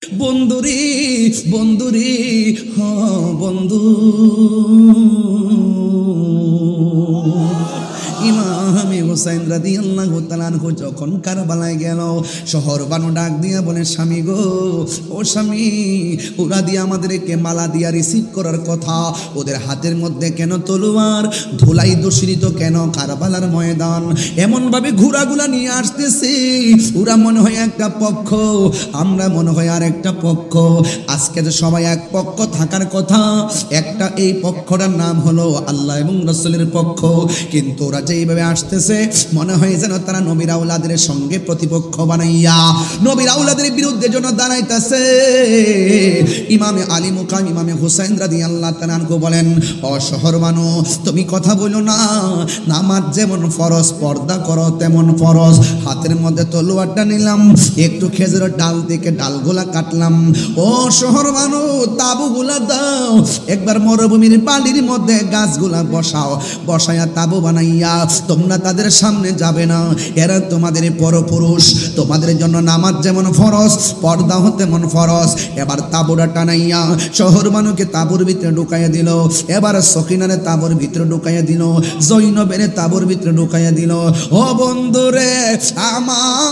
বন্ধুরে বন্ধুরে হ বন্ধু ইমাম হুসাইন রাদিয়াল্লাহু তাআলা আনহু যখন কারবালায় গেল, শহর বানু ডাক দিয়া বলে, স্বামী গো, ও স্বামী, ওরা দিয়ে আমাদেরকে মালা দিয়া রিসিভ করার কথা, ওদের হাতের মধ্যে কেন তলোয়ার, ধুলাই দূষিত কেন কারবালার ময়দান, এমনভাবে ঘোড়াগুলা নিয়ে আসতেছে, ওরা মনে হয় একটা পক্ষ, আমরা মনে হয় আর একটা পক্ষ। আজকে তো সবাই এক পক্ষ থাকার কথা, একটা এই পক্ষটার নাম হলো আল্লাহ এবং রাসূলের পক্ষ, কিন্তু ওরা যেইভাবে আসতেছে মনে হয় যেন তারা নবীর আওলাদের সঙ্গে প্রতিপক্ষ বানাইয়া নবীর আওলাদের বিরুদ্ধে যেন দাঁড়াইতেছে। ইমামে আলী মুকাম ইমামে হুসাইন রাদিয়াল্লাহু তাআলা আনহু বলেন, ও শহর মানুষ, তুমি কথা বলো না, নামাজ যেমন ফরজ, পর্দা করো তেমন ফরজ। হাতের মধ্যে তলোয়ারটা নিলাম, একটু খেজুরের ডাল থেকে ডালগুলা কাটলাম। ও শহর মানুষ, তাবুগুলা দাও, একবার মরুভূমির বালির মধ্যে গাছগুলা বসাও, বসায়া তাবু বানাইয়া তোমরা তাদের সামনে যাবে না, এরা তোমাদের পরপুরুষ, তোমাদের জন্য নামাজ যেমন ফরজ, পর্দাও তেমন ফরজ। এবার তাবুরা টানাইয়া শহর মানুষকে তাবুর ভিতরে ঢুকাইয়া দিল, এবার সকিনারে তাবুর ভিতরে ঢুকাইয়া দিল, জৈনবের তাবুর ভিতরে ঢুকাইয়া দিল। ও বন্ধুরে আমার,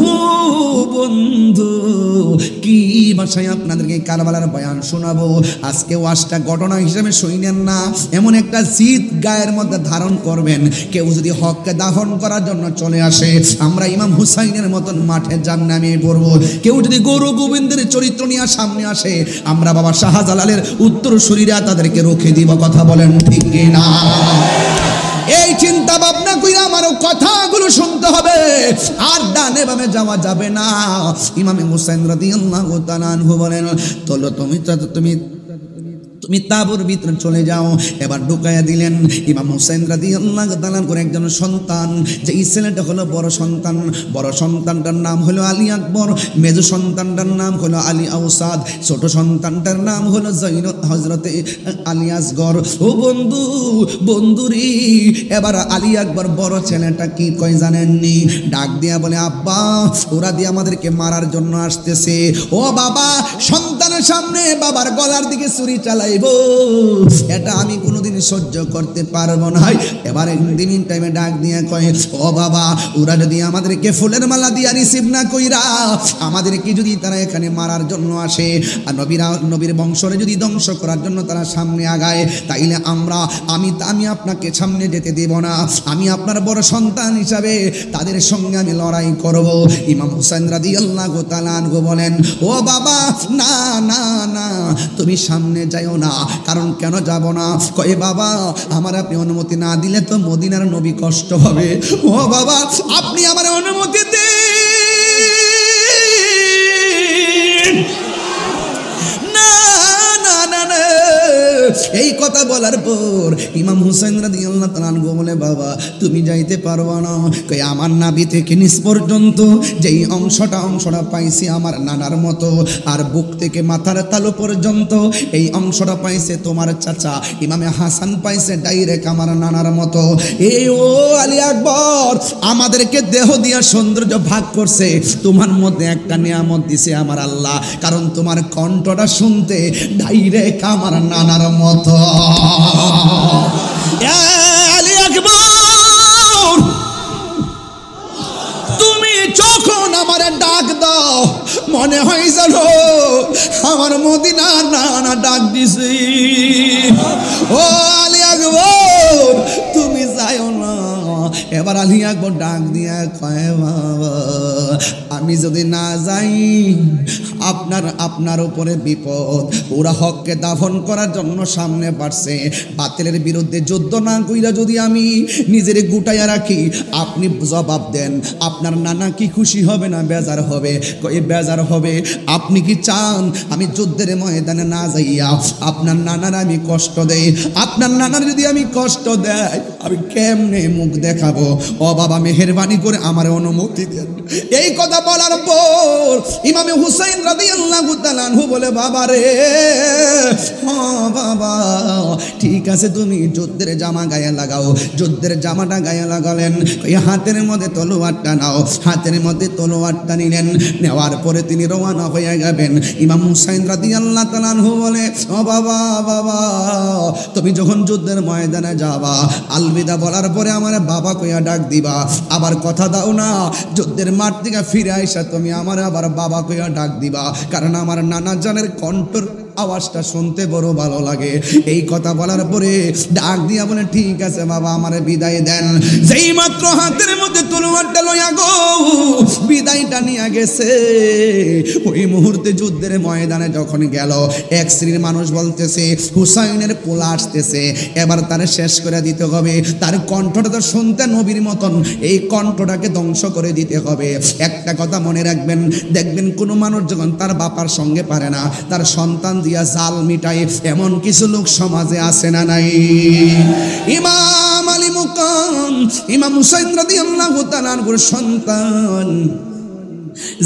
ও বন্ধু, কি ভাষায় আপনাদেরকে কারবালার বয়ান শোনাবো। আজকে ওয়াজটা ঘটনা হিসেবে শুনেন না, এমন একটা জিদ গায়ের মধ্যে ধারণ করবেন। কেউ যদি হককে দাফন করার জন্য চলে আসে, আমরা ইমাম হুসাইনের মতন মাঠে জান্নামে পড়বো। কেউ যদি গৌর গোবিন্দের চরিত্র নিয়ে সামনে আসে, আমরা বাবা শাহজালালের উত্তরসূরিরা তাদেরকে রুখে দিব। কথা বলেন ঠিক কিনা? এই চিন্তা ভাবনা কইরা আমারও কথাগুলো শুনতে হবে, আর ডানে বামে যাওয়া যাবে না। ইমাম হুসাইন রাদিয়াল্লাহু তাআলা আনহু বলেন, চলো তুমি তাবুর ভিতরে চলে যাও। এবার ঢুকাইয়া দিলেন। ইমাম হুসাইন রাদিয়াল্লাহু তাআলা করে একজন সন্তান, যে এই ছেলেটা হলো বড় সন্তান, বড় সন্তানটার নাম হলো আলী আকবর, মেজ সন্তানটার নাম হলো আলী আওসাদ, ছোট সন্তানটার নাম হলো হযরতে আলী আসগর। ও বন্ধু, বন্ধুরি, এবার আলী আকবর বড় ছেলেটা কি কয় জানেননি? ডাক দিয়া বলে, আব্বা, ওরা দিয়ে আমাদেরকে মারার জন্য আসতেছে। ও বাবা, সন্তানের সামনে বাবার গলার দিকে ছুরি চালাই, এটা আমি কোনোদিন সহ্য করতে পারবো না। এবার একদিন টাইমে ডাক দিয়ে কয়, ও বাবা, ওরা যদি আমাদেরকে ফুলের মালা দিয়া রিসিভ না কইরা আমাদেরকে যদি তারা এখানে মারার জন্য আসে, আর নবীর বংশরে যদি ধ্বংস করার জন্য তারা সামনে আগায়, তাইলে আমি আপনাকে সামনে যেতে দেব না। আমি আপনার বড় সন্তান হিসাবে তাদের সঙ্গে আমি লড়াই করব। ইমাম হুসাইন রাদিয়াল্লাহু তাআলা আনহু বলেন, ও বাবা, না না না, তুমি সামনে যাইও না। কারণ কেন যাব না? কয়ে, বাবা, আমার আপনি অনুমতি না দিলে তো মদিনার নবী কষ্ট হবে। ও বাবা, আপনি আমার অনুমতি দিন। না না না না, এই কথা বলার পর ইমাম হুসাইন রাদিয়াল্লাহু তাআলা আনহু বলে, বাবা, তুমি যাইতে পারবা না। কই, আমার নাভি থেকে নিচ পর্যন্ত যেই অংশটা পাইছি আমার নানার মতো, আর বুক থেকে মাথার তালু পর্যন্ত এই অংশটা পাইছে তোমার চাচা ইমামে হাসান পাইছে ডাইরেক্ট আমার নানার মতো। এই ও আলী আকবর, আমাদেরকে দেহ দিয়া সৌন্দর্য ভাগ করছে, তোমার মধ্যে একটা নিয়ামত দিছে আমার আল্লাহ, কারণ তোমার কণ্ঠটা শুনতে ডাইরেক্ট আমার নানার মতো। আলী আকবর, তুমি যখন আমার ডাক দাও মনে হয় জানো আমার মদিনা নানা ডাক দিছি। ও আলী আকবর, তুমি যাও না। এবার আলী আকবর ডাক দিয়া কয়, বাবা, আমি যদি না যাই আপনার উপরে বিপদ। ওরা হককে দাফন করার জন্য সামনে বাড়ছে, বাতিলের বিরুদ্ধে যুদ্ধ না কইরা যদি আমি নিজের গুটাইয়া রাখি, আপনি জবাব দেন, আপনার নানা কি খুশি হবে না বেজার হবে? কই, বেজার হবে। আপনি কি চান আমি যুদ্ধের ময়দানে না যাইয়া আপনার নানার আমি কষ্ট দেই? আপনার নানার যদি আমি কষ্ট দেয় আমি কেমনে মুখ দেখাবো? ও বাবা, মেহেরবানি করে আমার অনুমতি দেন। এই কথা বলার পর ইমামে হুসাইন রাদিয়াল্লাহু তাআলা আনহু বলে বাবা রে, বাবা ঠিক আছে তুমি যুদ্ধের জামা গায়ে লাগাও। যুদ্ধের জামাটা গায়ে লাগালেন, ওই হাতের মধ্যে তলোয়ারটা নাও। হাতের মধ্যে তলোয়ারটা নিলেন, নেওয়ার পরে তিনি রওনা হয়ে যাবেন। ইমাম হুসাইন রাদিয়াল্লাহু তাআলা আনহু বলে ও বাবা, বাবা তুমি যখন যুদ্ধের ময়দানে যাবা আলবিদা বলার পরে আমার বাবা কইয়া ডাক দিবা, আবার কথা দাও না যুদ্ধের মাঠ থেকে ফিরে আইসা তুমি আমার আবার বাবা কইয়া ডাক দিবা, কারণ আমার নানা জানের কণ্ঠর আওয়াজটা শুনতে বড় ভালো লাগে। এই কথা বলার পরে ডাক দিয়া বলে ঠিক আছে বাবা আমারে বিদায় দেন। যেই মাত্র হাতের মধ্যে তলোয়ারটা লইয়া গো বিদায়টা নিয়ে গেছে, ওই মুহূর্তে যুদ্ধের ময়দানে যখন গেল এক শ্রেণীর মানুষ বলতেছে হুসাইনের পোলা আসতেছে, এবার তারে শেষ করে দিতে হবে। তার কণ্ঠটা তো শুনতে নবীর মতন, এই কণ্ঠটাকে ধ্বংস করে দিতে হবে। একটা কথা মনে রাখবেন, দেখবেন কোনো মানুষ যখন তার বাবার সঙ্গে পারে না, তার সন্তান দিয়া জাল মিটাই, এমন কিছু লোক সমাজে আছে না নাই? ইমাম আলী মুকাম ইমাম হুসাইন রাদিয়াল্লাহু তাআলা আনহুর সন্তান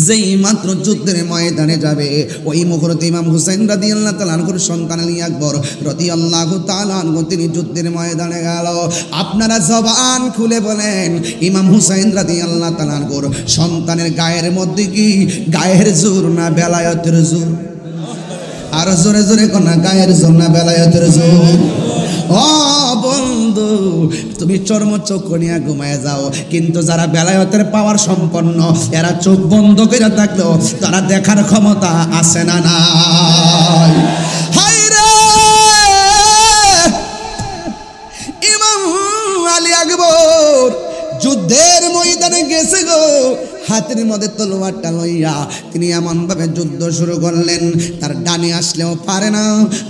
যেই মাত্র যুদ্ধের ময়দানে যাবে, ওই মুহূর্তে ইমাম হুসাইন রাদিয়াল্লাহু তাআলা আনহুর সন্তান আলী আকবর রাদিয়াল্লাহু তাআলা আনহু তিনি যুদ্ধের ময়দানে গেল। আপনারা জবান খুলে বলেন ইমাম হুসাইন রাদিয়াল্লাহু তাআলা আনহুর সন্তানের গায়ের মধ্যে কি গায়ের জোর না বেলায়েতের জোর? আর জোরে জোরে কোনা গায়ের জোর না বেলায়েতের জোর? ও বন্ধু তুমি চর্ম চোখ নিয়ে ঘুমায় যাও, কিন্তু যারা বেলায়েতের পাওয়ার সম্পন্ন এরা চোখ বন্ধ করে থাকলেও তারা দেখার ক্ষমতা আছে না নাই? হায় রে ইমাম আলী আকবর যুদ্ধের ময়দানে গেছে গো, হাতের মধ্যে তলোয়ারটা লইয়া তিনি এমনভাবে যুদ্ধ শুরু করলেন, তার ডানে আসলেও পারে না,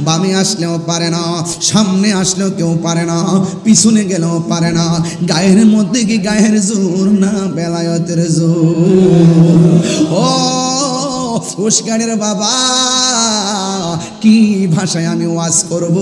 বামে আসলেও পারে না, সামনে আসলেও কেউ পারে না, পিছনে গেলেও পারে না। গায়ের মধ্যে কি গায়ের জোর না বেলায়েতের জোর? ও উস্কানের বাবা কি ভাষায় আমি ওয়াজ করব,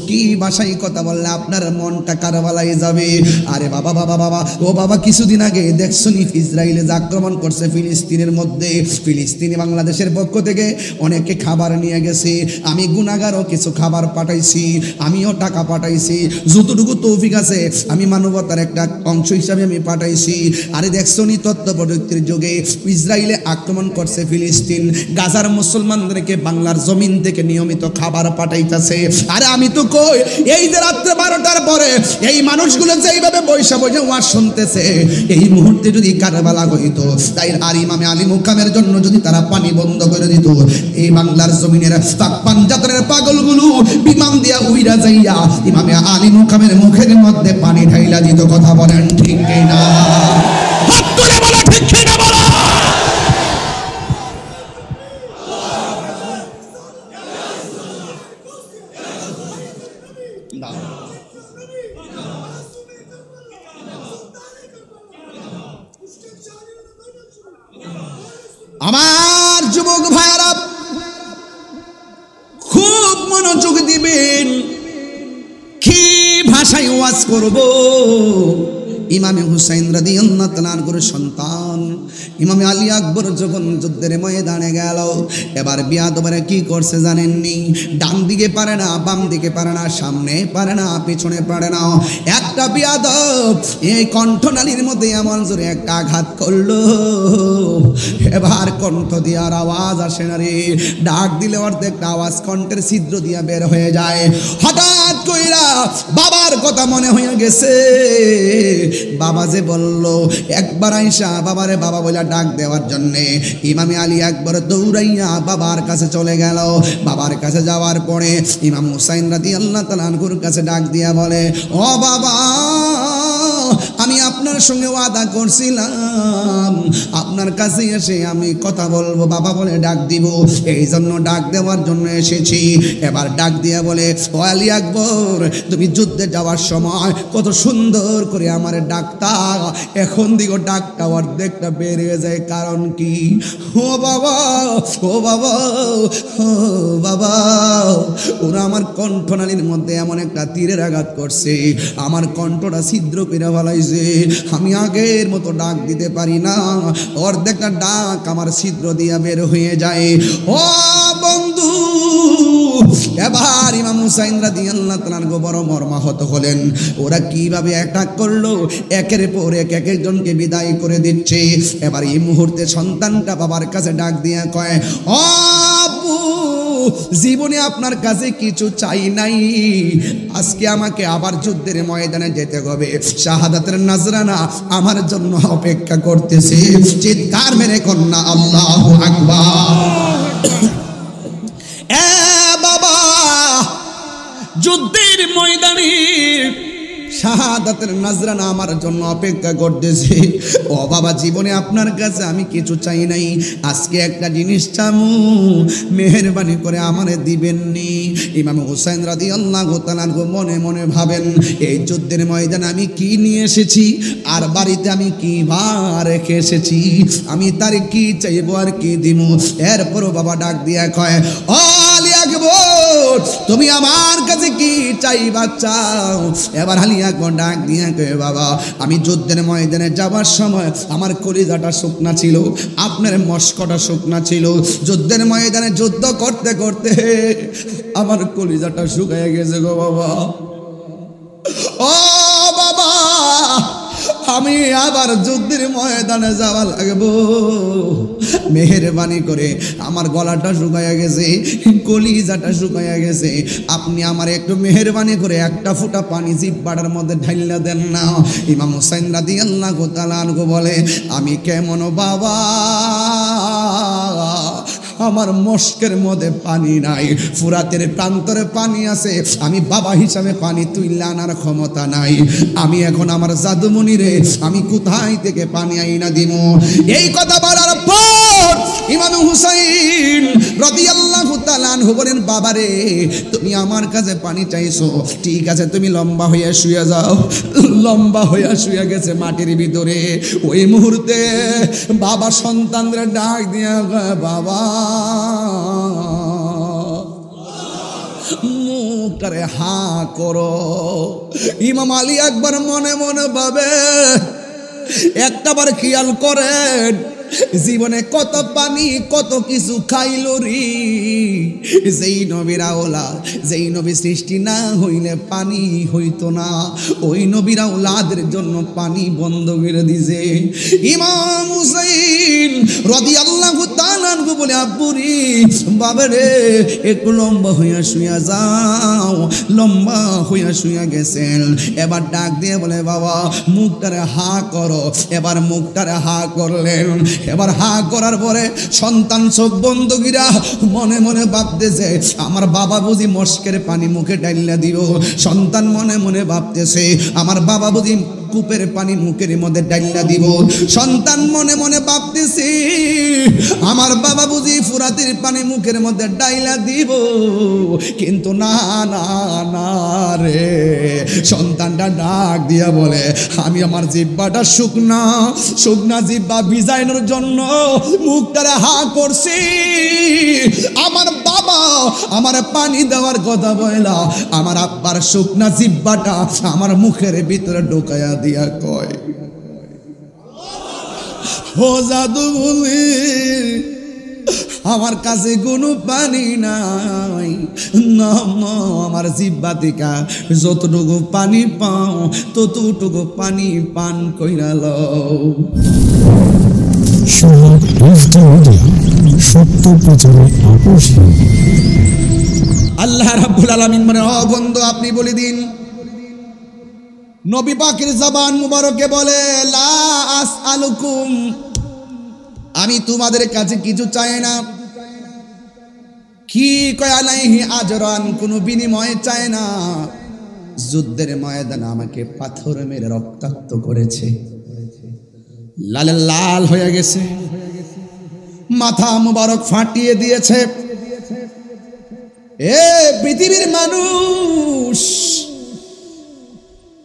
কি ভাষায় কথা বললে আপনার মনটা কারবালাই যাবে? আরে বাবা বাবা বাবা ও বাবা, কিছুদিন আগে দেখছনি ইসরায়েলে যে আক্রমণ করছে ফিলিস্তিনের মধ্যে, ফিলিস্তিনি বাংলাদেশের পক্ষ থেকে অনেকে খাবার নিয়ে গেছে, আমি গুনাহগারও কিছু খাবার পাঠাইছি, আমিও টাকা পাঠাইছি, যতটুকু তৌফিক আছে আমি মানবতার একটা অংশ হিসাবে আমি পাঠাইছি। আরে দেখছনি তথ্য প্রযুক্তির যুগে ইসরায়েলে আক্রমণ করছে ফিলিস্তিন, গাজার মুসলমানদেরকে বাংলার জমিন থেকে নিয়মিত খাবার পাঠাইতেছে। আরে আমি তো কই এই যে রাত্রে 12টার পরে এই মানুষগুলো যেইভাবে বৈশা বৈশা ওয়াজ শুনতেছে, এই মুহূর্তে যদি কারবালা হইতো তাই আর ইমামে আলী মুকামের জন্য যদি তারা পানি বন্ধ করে দিত, এই বাংলার জমিনের পাঞ্জাতনের পাগলগুলো বিমান দিয়া উইরা যাইয়া ইমামে আলী মুকামের মুখের মধ্যে পানি ঢাইলা দিত। কথা বলেন ঠিক কিনা? হাত তুলে বলো ঠিক কিনা বলো। আমার যুবক ভাইরা খুব মনোযোগ দিবেন, কি ভাষায় ওয়াজ করব। ইমামে হুসাইন রাদিয়াল্লাহু তাআলা আনহুর সন্তান ইমামে আলী আকবর যখন যুদ্ধের ময়দানে গেল, এবার বিয়াদবেরা কি করছে জানেননি? ডান দিকে পারে না, বাম দিকে পারে না, সামনে পারে না, পিছনে পারে না। একটা বিয়াদব এই কণ্ঠনালীর মধ্যে এমন জোরে একটা আঘাত করলো, এবার কণ্ঠ দিয়ে আর আওয়াজ আসে না রে, ডাক দিলে অর্ধেকটা আওয়াজ কণ্ঠের ছিদ্র দিয়ে বের হয়ে যায়। হঠাৎ কইরা বাবার কথা মনে হয়ে গেছে, বাবা যে বলল একবার আইসা বাবারে বাবা বলে ডাক দেওয়ার জন্যে ইমামে আলী আকবর দৌড়াইয়া বাবার কাছে চলে গেল। বাবার কাছে যাওয়ার পরে ইমাম হুসাইন রাদিয়াল্লাহু তাআলা আনহুর কাছে ডাক দিয়া বলে, ও বাবা আমি আপনার সঙ্গে ওয়াদা করছিলাম আপনার কাছে এসে আমি কথা বলবো, বাবা বলে ডাক দিব, এই জন্য ডাক দেওয়ার জন্য এসেছি। এবার ডাক দিয়া বলে, ও আলী আকবর তুমি যুদ্ধে যাওয়ার সময় কত সুন্দর করে আমার ডাকতা, এখন দিকে ডাকটা অর্ধেকটা বেড়ে যায়, কারণ কি? ও বাবা ও বাবা ও বাবা, ওরা আমার কণ্ঠনালীর মধ্যে এমন একটা তীরের আঘাত করছে, আমার কণ্ঠটা ছিদ্র করে ফেলাইছে, আমি আগের মতো ডাক দিতে পারি না। ও অর্ধেকটা ডাক আমার ছিদ্র দিয়া বের হয়ে যায়। ও বন্ধু, এবার ইমাম হুসাইন রাদিয়াল্লাহু তাআলা বড় মর্মাহত হলেন। ওরা কিভাবে অ্যাটাক করলো, একের পর এক এক একজনকে বিদায় করে দিচ্ছে। এবার এই মুহূর্তে সন্তানটা বাবার কাছে ডাক দিয়া কয়, ও আব্বু, জীবনে আপনার কাছে কিছু চাই নাই, আজকে আমাকে আবার যুদ্ধের ময়দানে যেতে হবে, শাহাদাতের নজরানা আমার জন্য অপেক্ষা করতেছে। চিৎকার মেরে কন্যা আল্লাহু আকবার। বাবা, যুদ্ধের ময়দানে শাহাদাতের নজরানা আমার জন্য অপেক্ষা করতেছে। ও বাবা, জীবনে আপনার কাছে আমি কিছু চাই নাই, আজকে একটা জিনিস চামু, মেহেরবানি করে আমারে দিবেননি। ইমাম হুসাইন রাদিয়াল্লাহু তাআলা মনে মনে ভাবেন, এই যুদ্ধের ময়দানে আমি কি নিয়ে এসেছি, আর বাড়িতে আমি কি রেখে এসেছি, আমি তার কি চাইবো আর কি দিব। এরপরও বাবা ডাক দিয়া কয়, ও আলী আকবর, তুমি আমার কাছে কি চাইবা চাও। এবার আলী আকবর ডাক দিয়া কয়, বাবা, আমি যুদ্ধের ময়দানে যাবার সময় আমার কলিজাটা শুকনা ছিল, আপনার মস্কটা শুকনা ছিল। যুদ্ধের ময়দানে যুদ্ধ করতে করতে আমার কলিজাটা শুকায় গেছে গো বাবা। ও বাবা, আমি আবার যুদ্ধের ময়দানে যাওয়া লাগবো, মেহেরবানি করে, আমার গলাটা শুকায়া গেছে, কলিজাটা শুকায়া গেছে, আপনি আমার একটু মেহেরবানি করে একটা ফোঁটা পানি জিহ্বার মধ্যে ঢাইলা দেন না। ইমাম হুসাইন রাদিয়াল্লাহু তাআলা আনহু বলে, আমি কেমন বাবা, আমার মস্কের মধ্যে পানি নাই, ফুরাতের প্রান্তরে পানি আছে, আমি বাবা হিসাবে পানি তুইলা আনার ক্ষমতা নাই, আমি এখন আমার জাদুমণি রে, আমি কোথায় থেকে পানি আইনা দিব। এই কথা বলার পর ইমাম হুসাইন রাদিয়াল্লাহু তাআলা আনহু বলেন, বাবা রে, তুমি আমার কাছে পানি চাইছো, ঠিক আছে, তুমি লম্বা হইয়া শুয়ে যাও। লম্বা হইয়া শুয়ে গেছে মাটির ভিতরে। ওই মুহূর্তে বাবা সন্তানদের ডাক দিয়া, বাবা, মুখটারে হা করো। ইমাম আলী আকবর মনে মনে ভাবে, একটাবার খেয়াল করেন, জীবনে কত পানি কত কিছু খাইল রে। যেই নবীর আওলাদ, যেই নবী সৃষ্টি না হইলে পানি হইতো না, ওই নবীর আওলাদের জন্য পানি বন্ধ করে দিছে। ইমাম হুসাইন রাদিয়াল্লাহু তাআলা আনহু বলে, আব্বুরি, বাবারে, একটু লম্বা হইয়া শুইয়া যাও। লম্বা হইয়া শুইয়া গেছেন। এবার ডাক দিয়ে বলে, বাবা, মুখটারে হা করো। এবার মুখটারে হা করলেন। এবার হা করার পরে সন্তান চোখ বন্ধ কইরা মনে মনে ভাবতেছে, আমার বাবা বুঝি মস্কের পানি মুখে ডাইলা দিব। সন্তান মনে মনে ভাবতেছে, আমার বাবা বুঝি কূপের পানি মুখের মধ্যে ডাইলা দিব। সন্তান মনে মনে ভাবতেছে, আমার বাবা বুঝি ফুরাতের পানি মুখের মধ্যে ডাইলা দিব। কিন্তু না না না রে, সন্তানটা ডাক দিয়া বলে, আমি আমার জিহ্বাটা শুকনা শুকনা জিহ্বা ভিজাইনোর জন্য মুখটারে হা করছি। আমার বাবা আমার পানি দেওয়ার কথা বলা, আমার আব্বার শুকনা জিহ্বাটা আমার মুখের ভিতরে ঢোকায়া দিয়া কয়, ও জাদু বলি, আমার কাছে কোনো পানি নাই, না আমার জিহ্বা থেকে যতটুকু পানি পাও ততটুকু পানি পান কইরা লও। সত্য প্রচারে আপোষহীন। আল্লাহ রাব্বুল আলামিন মানে, ও বন্ধু, আপনি বলে দিন, নবী পাকের জবান মুবারকে বলে, লা আসআলুকুম, আমি তোমাদের কাছে কিছু চাই না। কি কয়, আলাইহি আজরান, কোনো বিনিময় চায় না। যুদ্ধের ময়দানে আমাকে পাথর মেরে রক্তাক্ত করেছে, লাল লাল হয়ে গেছে, মাথা মুবারক ফাটিয়ে দিয়েছে। এ পৃথিবীর মানুষ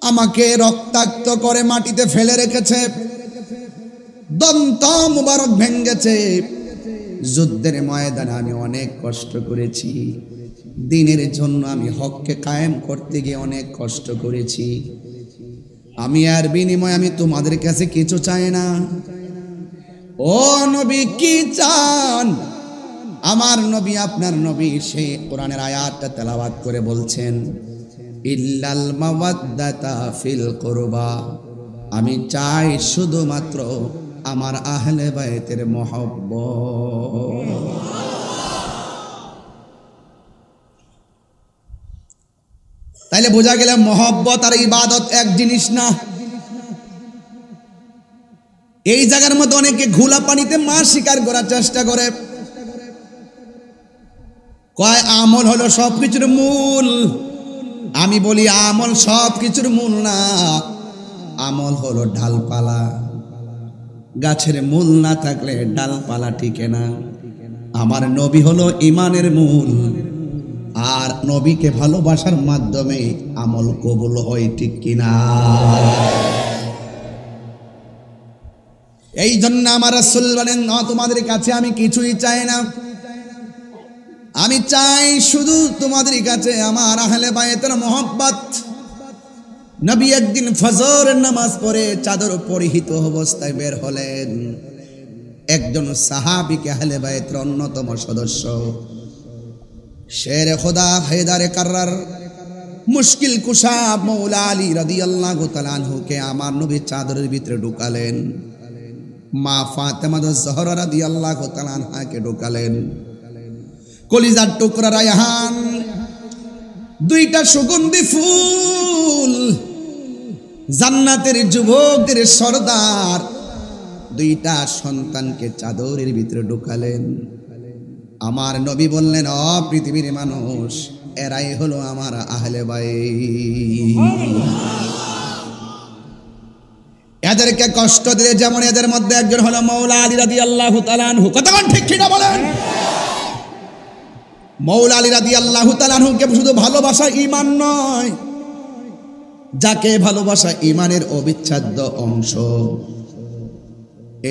আমাকে রক্তাক্ত করে মাটিতে ফেলে রেখেছে, দন্ত মুবারক ভেঙ্গেছে। যুদ্ধের ময়দানে আমি অনেক কষ্ট করেছি, দিনের জন্য আমি হককে কায়েম করতে গিয়ে অনেক কষ্ট করেছি। আমি আর বিনিময় আমি তোমাদের কাছে কিছু চাই না। ও নবী কি চান? আমার নবী আপনার নবী সেই কোরআনের আয়াতটা তেলাওয়াত করে বলছেন, ইল্লাল মাওয়াদ্দাতা ফিল কুরবা, আমি চাই শুধুমাত্র আমার আহলে বাইতের মহব্বত। তাইলে বোঝা গেল মহব্বত আর ইবাদত এক জিনিস না। এই জায়গার মধ্যে অনেকে ঘোলা পানিতে মাছ শিকার করার চেষ্টা করে, কয় আমল হলো সবকিছুর মূল। আমি বলি আমল সবকিছুর মূল না, আমল হলো ডালপালা। গাছের মূল না থাকলে ডালপালা টিকে না। আমার নবী হলো ইমানের মূল, আর নবীকে ভালোবাসার মাধ্যমে আমল কবুল হয়, ঠিক কিনা? এই জন্য আমার রাসূল বলেন, তোমাদের কাছে আমি কিছুই চাই না, আমি চাই শুধু তোমাদের কাছে আমার আহলে বায়তের মহব্বত। নবী একদিন ফজরের নামাজ পড়ে চাদর পরিহিত অবস্থায় বের হলেন। একজন সাহাবীকে আহলে বায়তের অন্যতম সদস্য শেরে খোদা হায়দারে কাররার মুশকিল কুশা মৌলা আলী রাদিয়াল্লাহু তাআলা আনহুকে আমার নবী চাদরের ভিতরে ঢুকালেন। মা ফাতেমা জোহরা রাদিয়াল্লাহু তাআলা আনহাকে ঢুকালেন। কলিজার টুকরা রায়হান, দুইটা সুগন্ধি ফুল, জান্নাতের যুবকদের সরদার, দুইটা সন্তানকে চাদরের ভিতরে ঢুকালেন। আমার নবী বললেন, ও পৃথিবীর মানুষ, এরাই হলো আমার আহলে বাইত। এদেরকে কষ্ট দিলে যেমন এদের মধ্যে একজন হলো মৌলা আলী রাদিয়াল্লাহু তাআলা আনহু। কতক্ষণ ঠিক কিনা বলেন? মৌলা আলী রাদিয়াল্লাহু তাআলা আনহুকে শুধু ভালোবাসা ঈমান নয়, যাকে ভালোবাসা ঈমানের অবিচ্ছেদ্য অংশ।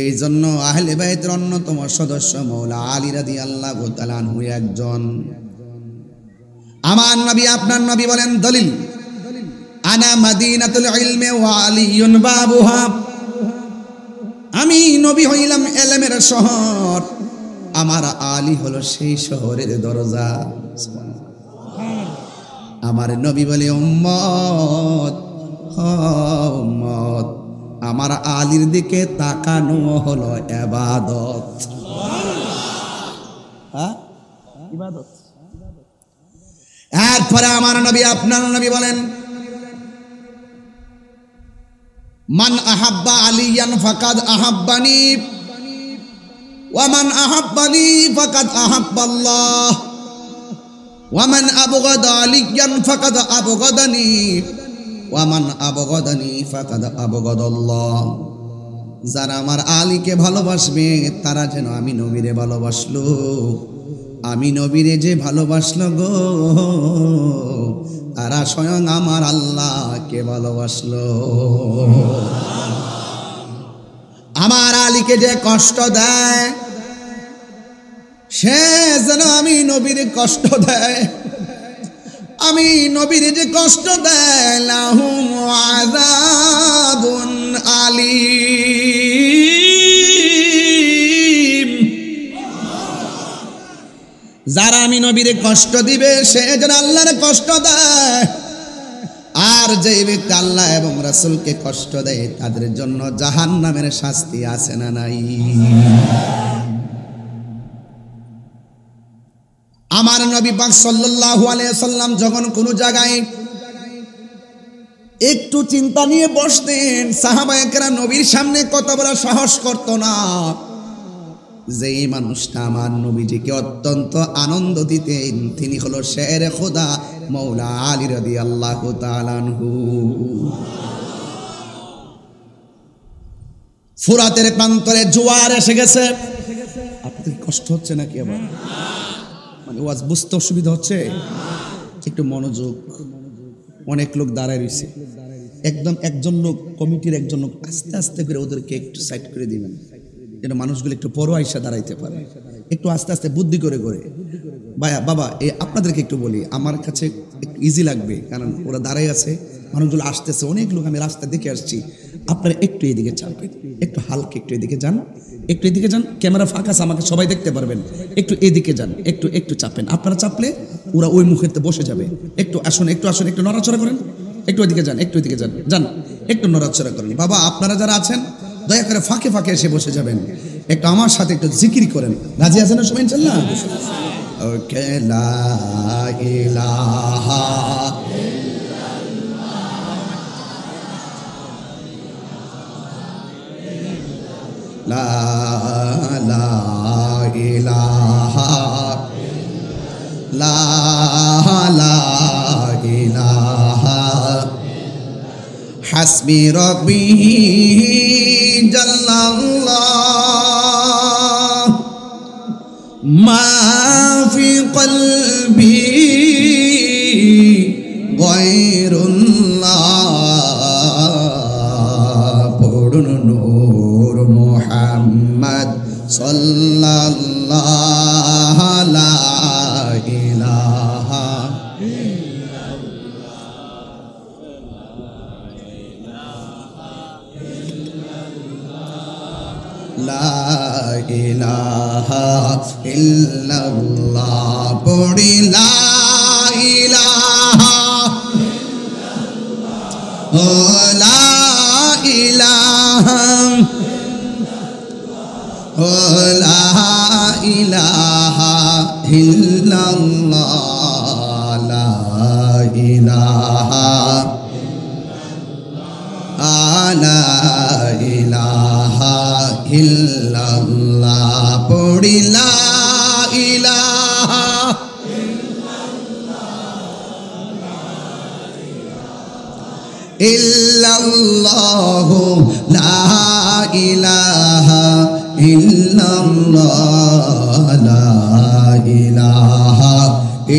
এই জন্য আহলে বাইতের অন্যতম সদস্য মৌলা আলী রাদিয়াল্লাহু তাআলা আনহু একজন। আমার নবী আপনার নবী বলেন, দলিল, আনা মাদিনাতুল ইলমি ওয়া আলিয়ুন বাবুহা, আমি নবী হইলাম ইলমের শহর, আমার আলী হলো সেই শহরের দরজা। আমার নবী বলে, উম্মত উম্মত, আমার আলীর দিকে তাকানো হলো ইবাদত। হ্যাঁ, ইবাদত। এরপরে আমার নবী আপনার নবী বলেন, মান আহাব্বা আলিয়ান ফাকাদ আহাব্বানি ওয়া মান আহাব্বানি ফাকাদ আহাব্বাল্লাহ ওয়া মান আবগাদা আলিয়ান ফাকাদ আবগাদানি ওয়া মান আবগাদানি ফাকাদ আবগাদাল্লাহ। যারা আমার আলীকে ভালোবাসবে তারা যেন আমি নবীরে ভালোবাসলো, আমি নবীরে যে ভালোবাসলো গো, তারা স্বয়ং আমার আল্লাহকে ভালোবাসলো। আমার আলীকে যে কষ্ট দেয়, সে যেন আমি নবীর কষ্ট দেয়। আমি নবীর যে কষ্ট দেয়, লাহুম আযাবুন আলীম, যারা আমি নবীর কষ্ট দিবে সে যেন আল্লাহর কষ্ট দেয়। আর যে ব্যক্তি আল্লাহ এবং রাসূলকে কষ্ট দেয় তাদের জন্য জাহান্নামের শাস্তি আছে না নাই? আমার নবী পাক সাল্লাল্লাহু আলাইহি ওয়াসাল্লাম যখন কোনো জায়গায় একটু চিন্তা নিয়ে বসতেন, সাহাবায়ে কেরাম নবীর সামনে কথা বলার সাহস করত না। যেই মানুষটা আমার নবীজিকে অত্যন্ত আনন্দ দিতেন তিনি হলো শেরে খোদা মৌলা আলী রাদিয়াল্লাহু তাআলা আনহু। ফুরাতের প্রান্তরে জোয়ার এসে গেছে। আপনাদের কষ্ট হচ্ছে নাকি? আবার মানে ওয়াজ বুঝতে অসুবিধা হচ্ছে? একটু মনোযোগ। অনেক লোক দাঁড়ায় রয়েছে, একদম একজন লোক, কমিটির একজন লোক আস্তে আস্তে করে ওদেরকে একটু সাইড করে দিবেন, যেন মানুষগুলো একটু বড় আইসা দাঁড়াইতে পারে। একটু আস্তে আস্তে বুদ্ধি করে করে। ভাইয়া বাবা, আপনাদেরকে একটু বলি, আমার কাছে একটু ইজি লাগবে, কারণ ওরা দাঁড়াই আছে, মানুষগুলো আসতেছে, অনেক লোক আমি রাস্তা দেখে আসছি। আপনারা একটু এদিকে চান, একটু হালকা একটু এদিকে যান, একটু এদিকে যান, ক্যামেরা ফাঁকা আছে, আমাকে সবাই দেখতে পারবেন। একটু এদিকে যান, একটু একটু চাপেন। আপনারা চাপলে ওরা ওই মুখেতে বসে যাবে। একটু আসুন, একটু আসুন, একটু নড়াচড়া করেন, একটু এদিকে যান, একটু এদিকে যান, যান একটু নড়াচড়া করেন। বাবা আপনারা যারা আছেন দয়া করে ফাঁকে ফাঁকে এসে বসে যাবেন। একটু আমার সাথে একটু জিকির করেন। রাজি আছেন না সবাই ইনশাআল্লাহ? ওকে লা ইলাহা লা লা ইলাহা লা লা ইলাহা হাসবি রাব্বি জাল্লাল্লাহ মা ফি কলবি গায়রুল্লাহ পড়ুন নূর মুহাম্মদ সাল্লাল্লাহু লা ইলাহা লা ইলাহা ইল্লাল্লাহ পড়ি লা ইলাহা ও লা ইলাহা ও লা ইলাহা ইল্লাল্লাহ লা ইলাহা লা ইলাহা ইল্লাল্লাহ পড়ি লা ইলাহা ইল্লাল্লাহ লা ইলাহা ইল্লাল্লাহ লা ইলাহা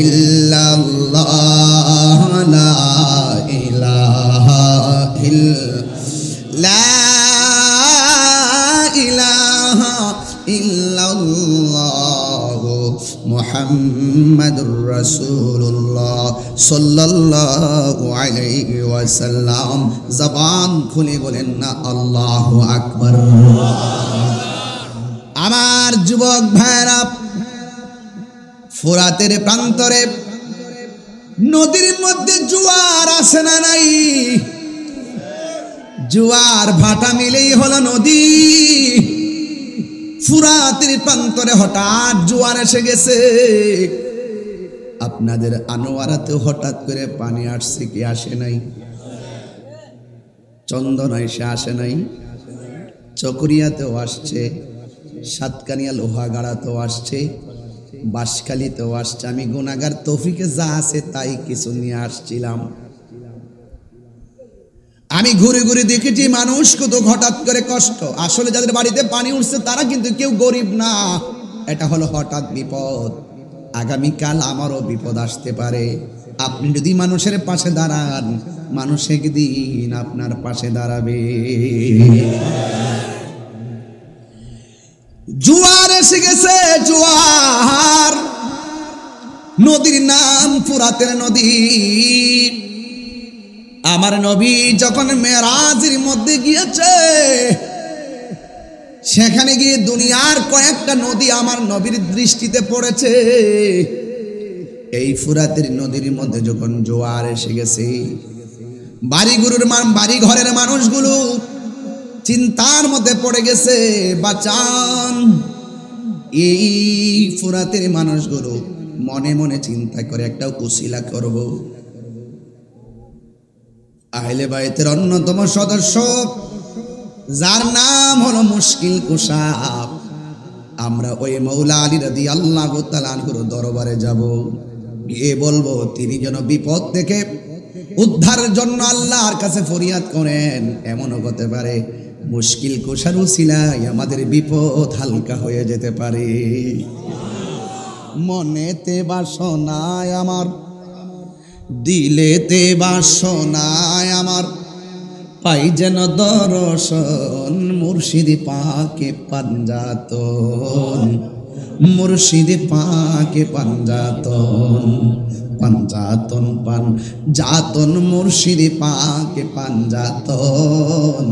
ইল্লাল্লাহ লা ইলাহা লা ইলাহা ইল্লাল্লাহ মুহাম্মাদুর রাসূলুল্লাহ সাল্লাল্লাহু আলাইহি ওয়াসাল্লাম। জবান খুলে বলেন না আল্লাহু আকবার। আমার যুবক ভাইরা, ফোরাতের প্রান্তরে নদীর মধ্যে জোয়ার আসে না নাই? জোয়ার ভাটা মিলেই হলো নদী। ফুরাতের প্রান্তরে হঠাৎ জোয়ার এসে গেছে। আপনাদের আনোয়ারাতে হঠাৎ করে পানি আসছে কি আসে নাই? চন্দনায় সে আসে নাই, চকরিয়াতেও আসছে, সাতকানিয়া লোহাগাড়াতেও আসছে, বাঁশখালীতেও আসছে। আমি গুনাহগার, তৌফিকে যা আছে তাই কিছু নিয়ে আসছিলাম। আমি ঘুরে ঘুরে দেখেছি মানুষ কত হঠাৎ করে কষ্ট। আসলে যাদের বাড়িতে পানি উঠছে তারা কিন্তু কেউ গরিব না, এটা হলো হঠাৎ বিপদ। আগামীকাল আমারও বিপদ আসতে পারে। আপনি যদি মানুষের পাশে দাঁড়ান, মানুষ একদিন আপনার পাশে দাঁড়াবে। জোয়ার এসে গেছে, জোয়ার। নদীর নাম ফুরাতের নদী। আমার নবী যখন মেরাজের মধ্যে গিয়েছে, সেখানে গিয়ে দুনিয়ার কয়েকটা নদী আমার নবীর দৃষ্টিতে পড়েছে। এই ফুরাতের নদীর মধ্যে যখন জোয়ার এসে গেছে, বাড়ি ঘরের মানুষগুলো চিন্তার মধ্যে পড়ে গেছে। বাঁচান। এই ফুরাতের মানুষগুলো মনে মনে চিন্তা করে একটা উসিলা করব। আহলে বাইতের অন্যতম সদস্য যার নাম হলো মুশকিল কুশা, আমরা ওই মৌলা আলী রাদিয়াল্লাহু তাআলা আনহুর দরবারে যাব, গিয়ে বলবো তিনি যেন বিপদ থেকে উদ্ধারের জন্য আল্লাহর কাছে ফরিয়াদ করেন। এমনও হতে পারে মুশকিল কুশার উসিলায় আমাদের বিপদ হালকা হয়ে যেতে পারে। মনেতে বাসনায় আমার, দিলেতে বাসনায় আমার, পাই যেন দর্শন মুর্শিদ পাকে পাঞ্জাতন, মুর্শিদ পাকে পাঞ্জাতন, পাঞ্জাতন পান জাতন মুর্শিদ পাকে পাঞ্জাতন।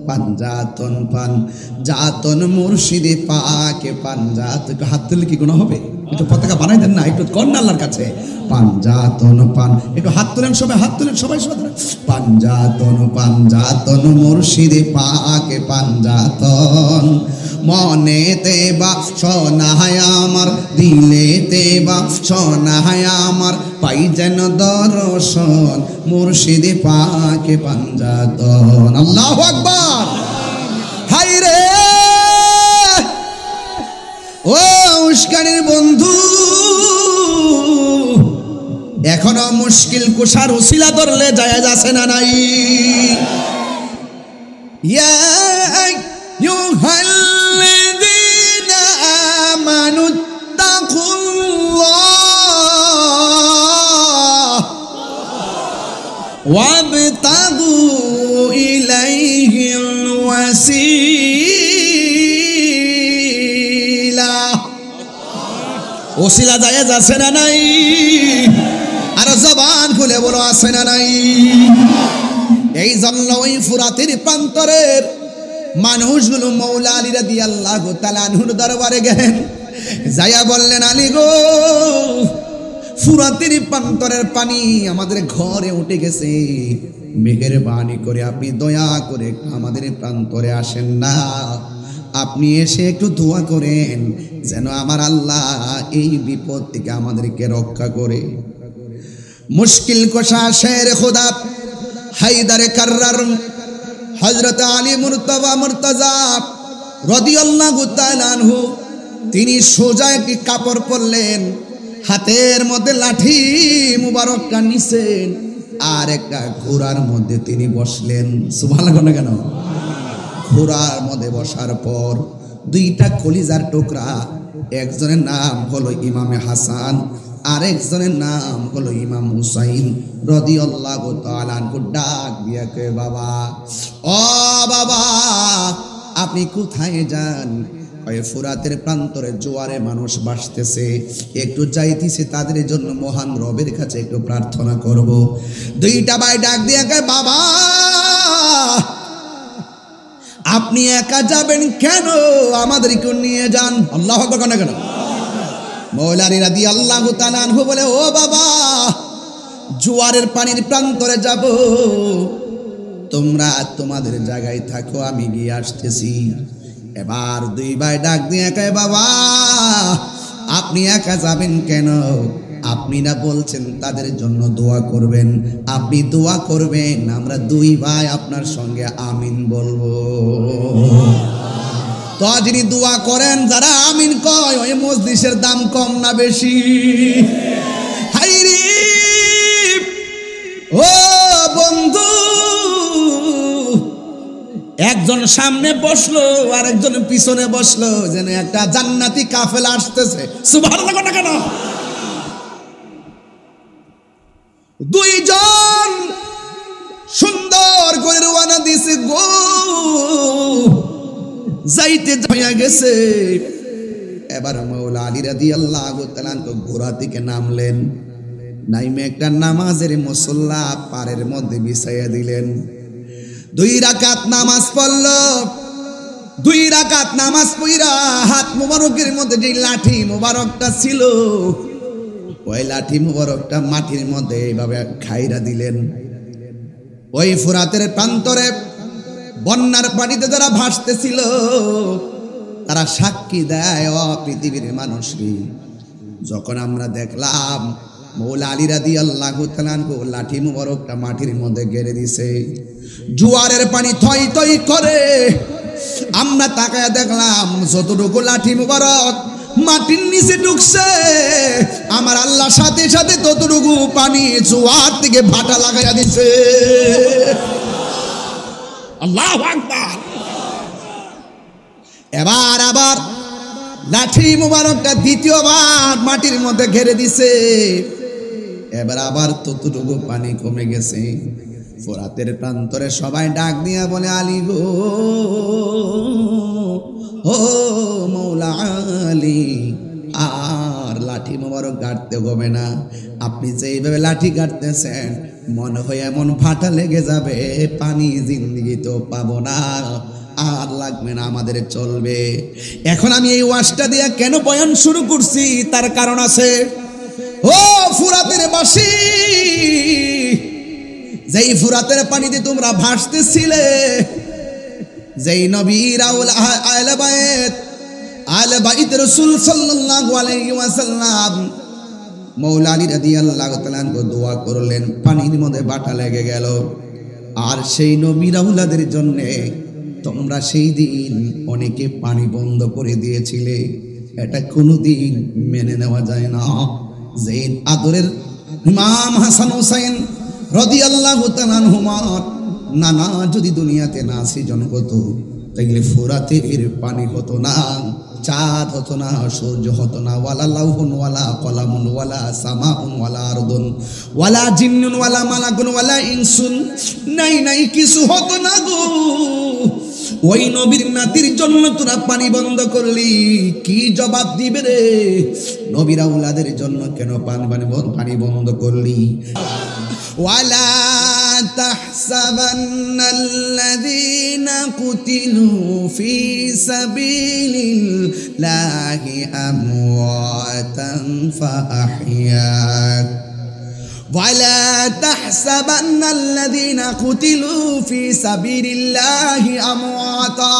পাঞ্জাতন পাঞ্জাতন মুর্শিদে পাকে পাঞ্জাত। একটু হাত তুললে কি গুনাহ হবে? একটু পতাকা বানাই দেন না, একটু কন্যা আল্লাহর কাছে। পাঞ্জাতন পান, একটু হাত তুলেন সবাই, হাত তুলেন সবাই সবাই। পাঞ্জাতন পাঞ্জাতন মুর্শিদে পাকে পাঞ্জাতন, মনেতে বা সোনায় আমার, দিলেতে বা সোনায় আমার, পাই যেন দর্শন মুর্শিদে পাকে পাঞ্জাতন। আল্লাহু আকবার। হাই রে ও উস্কানির বন্ধু, এখনো মুশকিল কুশার উসিলা ধরলে জায়েজ আছে না নাই? ইয়া আইয়ুহাল্লাযীনা আমানু তাকুল্লাহ ওয়াবতাগু ইলাইহিল ওয়াসিলা। ওসিলা জায়েজ আছে না নাই? আর জবান খুলে বলো আছে না নাই? এই জন্য ওই ফুরাতের প্রান্তরের মানুষগুলো মৌলা আলী রাদিয়াল্লাহু তাআলা আনহুর দরবারে গেলেন, যাইয়া বললেন, আলী গো, ফুরাতের প্রান্তরের পানি আমাদের ঘরে উঠে গেছে, মেহেরবানি করে আপনি দয়া করে আমাদের প্রান্তরে আসেন না, আপনি এসে একটু দোয়া করেন যেন আমার আল্লাহ এই বিপদ থেকে আমাদেরকে রক্ষা করে। মুশকিল কোশা শের খুদা হায়দারে কাররার হযরত আলী মুর্তজা রাদিয়াল্লাহু তাআলা আনহু, তিনি সোজা একটি কাপড় পরলেন, হাতের মধ্যে লাঠি মুবারকটা নিছেন, আর একটা ঘোড়ার মধ্যে তিনি বসলেন। সুবহানাল্লাহ না কেন? ঘোড়ার মধ্যে বসার পর দুইটা কলিজার টুকরা, একজনের নাম হলো ইমামে হাসান, আরেকজনের নাম হলো ইমাম হুসাইন রাদিয়াল্লাহু তাআলা আনহু, ডাক দিয়া কয়, বাবা, ও বাবা, আপনি কোথায় যান? ওই ফুরাতের প্রান্তরে জোয়ারে মানুষ ভাসতেছে, একটু যাইতেছে, তাদের জন্য মহান রবের কাছে একটু প্রার্থনা করব। দুইটা ভাই ডাক দিয়া কয়, বাবা, আপনি একা যাবেন কেন? আমাদেরকে নিয়ে যান। আল্লাহু আকবার না কেন? মৌলা আলী রাদিয়াল্লাহু তাআলা আনহু বলে, ও বাবা, জোয়ারের পানির প্রান্তরে যাব, তোমরা তোমাদের জায়গায় থাকো, আমি গিয়ে আসতেছি। এবার দুই ভাই ডাক দিয়ে কয়, বাবা, আপনি একা যাবেন কেন? আপনি না বলছেন তাদের জন্য দোয়া করবেন, আপনি দোয়া করবেন, আমরা দুই ভাই আপনার সঙ্গে আমিন বলবো। তো যিনি দোয়া করেন, যারা আমিন কয়, ওই মজলিসের দাম কম না বেশি? হাইরে ও বন্ধু, একজন সামনে বসলো আর একজন পিছনে বসলো, যেন একটা জান্নাতি কাফেলা আসতেছে। সুবহানাল্লাহ না কেন? দুইজন সুন্দর করে রওনা দিছে গো, যাইতে হইয়া গেছে। এবার মৌলা আলী রাদিয়াল্লাহু তাআলা ঘোড়া থেকে নামলেন, নাইমে একটা নামাজের মুসল্লা পাড়ের মধ্যে বিছাইয়া দিলেন। 2 রাকাত নামাজ পড়ল। 2 রাকাত নামাজ পড়া হাত মুবারকের মধ্যে যে লাঠি মুবারকটা ছিল, ওই লাঠি মুবারকটা মাটির মধ্যে এইভাবে খাইরা দিলেন। ওই ফুরাতের প্রান্তরে বন্যার পানিতে যারা ভাসতেছিল, তারা সাক্ষী দেয়, ও পৃথিবীর মানুষকে, যখন আমরা দেখলাম মৌলা আলী রাদিয়াল্লাহু তাআলা লাঠি মুবারকটা মাটির মধ্যে গেড়ে দিছে, জোয়ারের পানি থই থই করে, আমরা তাকায় দেখলাম যতটুকু লাঠি মুবারক মাটির নিচে ঢুকছে, আমার আল্লাহ সাথে সাথে ততটুকু পানি জোয়ার থেকে ভাটা লাগাইয়া দিছে। আল্লাহু আকবার। এবার আবার লাঠি মুবারকটা দ্বিতীয়বার মাটির মধ্যে ঘেরে দিছে, এবার আবার ততটুকু পানি কমে গেছে। ফোরাতের প্রান্তরে সবাই ডাক দিয়া বলে, আলী গো, ও মৌলা আলী, আর লাঠি মোবারক গাড়তে হবে না, আপনি যে এইভাবে লাঠি গাড়তেছেন মনে হয় এমন ফাটা লেগে যাবে, পানি জিন্দেগি তো পাবো না, আর লাগবে না, আমাদের চলবে। এখন আমি এই ওয়াজটা দিয়ে কেন বয়ান শুরু করছি তার কারণ আছে। ও ফুরাতের বাসী, যেই ফুরাতের পানিতে তোমরা ভাসতেছিলে, যেই নবীর আহলে বাইত রাসূল সাল্লাল্লাহু আলাইহি ওয়াসাল্লাম মৌলা আলী রাদিয়াল্লাহু তাআলা দোয়া করলেন, পানির মধ্যে বাটা লেগে গেল। আর সেই নবীর আওলাদের জন্য তোমরা সেই দিন অনেকে পানি বন্ধ করে দিয়েছিলে, এটা কোনোদিন মেনে নেওয়া যায় না। যে আদরের ইমাম হাসান হোসেন রাদিয়াল্লাহু তাআলা আনহুমা নানা যদি দুনিয়াতে না সৃজন হতো, তাইলে ফুরাতের পানি হতো না, চাঁদ হতো না, সূর্য হতো না, ওয়ালা লাউহুন ওয়ালা কলামুন ওয়ালা সামাউন ওয়ালা আরদুন ওয়ালা জিন্নুন ওয়ালা মালাকুন ওয়ালা ইনসুন, নাই কিছু হতো না গো। ওই নবীর নাতির জন্য তোরা পানি বন্ধ করলি, কি জবাব দিবে রে? নবীর আওলাদের জন্য কেন পানি বন্ধ করলি? ওয়ালা তাহসাবান্নাল্লাযীনা কুতিলু ফি সাবিলিল্লাহি আমওয়াতান ফাআহইয়াক ওয়ালা তাহসাবান্নাল্লাযীনা কুতিলু ফি সাবিলিল্লাহি আমওয়াতা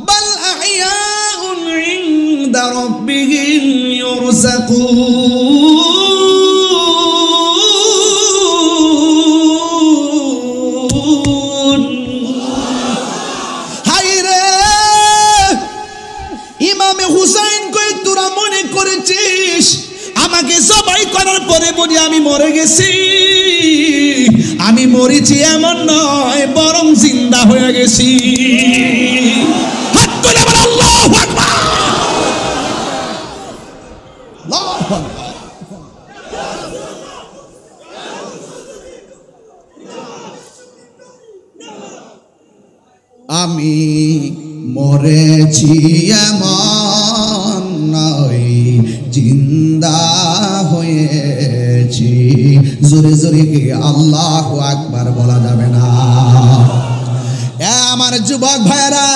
বাল আহইয়াউন ইনদা রাব্বিহিম ইউরযাকুন। হায়রে ইমামে হুসাইন কই তোরা মনে করেছিস আমাকে জবাই করার পরে বলি আমি মরে গেছি? আমি মরেছি এমন নয়, বরং জিন্দা হয়ে গেছি। হাত তুলে বল আল্লাহু আকবার। আল্লাহু আকবার। আমি মরেছি এমন নয়, জিন্দা হয়েছি। জোরে জোরে কি আল্লাহু আকবার বলা যাবে না? আমার যুবক ভাইরা,